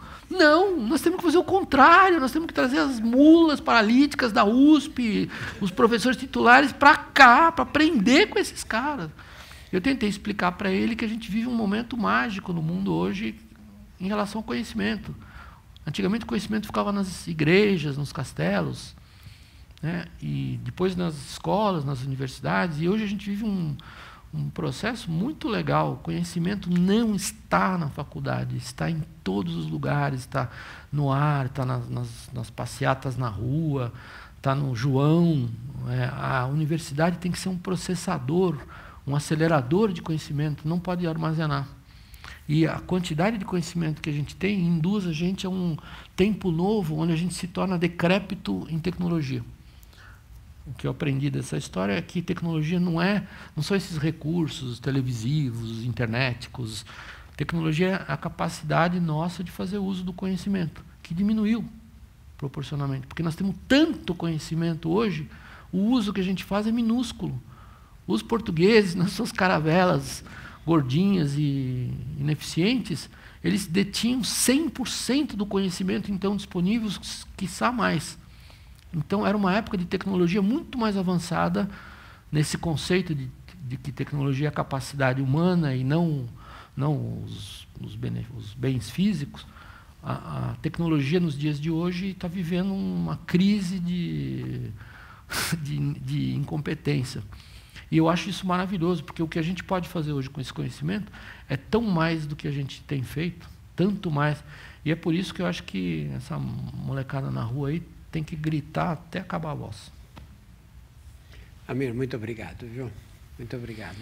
nós temos que fazer o contrário, nós temos que trazer as mulas paralíticas da USP, os professores titulares para cá, para aprender com esses caras. Eu tentei explicar para ele que a gente vive um momento mágico no mundo hoje em relação ao conhecimento. Antigamente o conhecimento ficava nas igrejas, nos castelos. né? E depois nas escolas, nas universidades, e hoje a gente vive um processo muito legal. O conhecimento não está na faculdade, está em todos os lugares, está no ar, está nas passeatas na rua, está no João. A universidade tem que ser um processador, um acelerador de conhecimento, não pode armazenar. E a quantidade de conhecimento que a gente tem induz a gente a um tempo novo, onde a gente se torna decrépito em tecnologia. O que eu aprendi dessa história é que tecnologia não são esses recursos televisivos, internéticos. Tecnologia é a capacidade nossa de fazer uso do conhecimento, que diminuiu proporcionalmente. Porque nós temos tanto conhecimento hoje, o uso que a gente faz é minúsculo. Os portugueses, nas suas caravelas gordinhas e ineficientes, eles detinham 100% do conhecimento então disponível, quiçá mais. Então, era uma época de tecnologia muito mais avançada, nesse conceito de que tecnologia é a capacidade humana e não os bens físicos. A tecnologia, nos dias de hoje, está vivendo uma crise de incompetência. E eu acho isso maravilhoso, porque o que a gente pode fazer hoje com esse conhecimento é tão mais do que a gente tem feito, tanto mais. E é por isso que eu acho que essa molecada na rua aí tem que gritar até acabar a voz. Amir, muito obrigado, viu? Muito obrigado.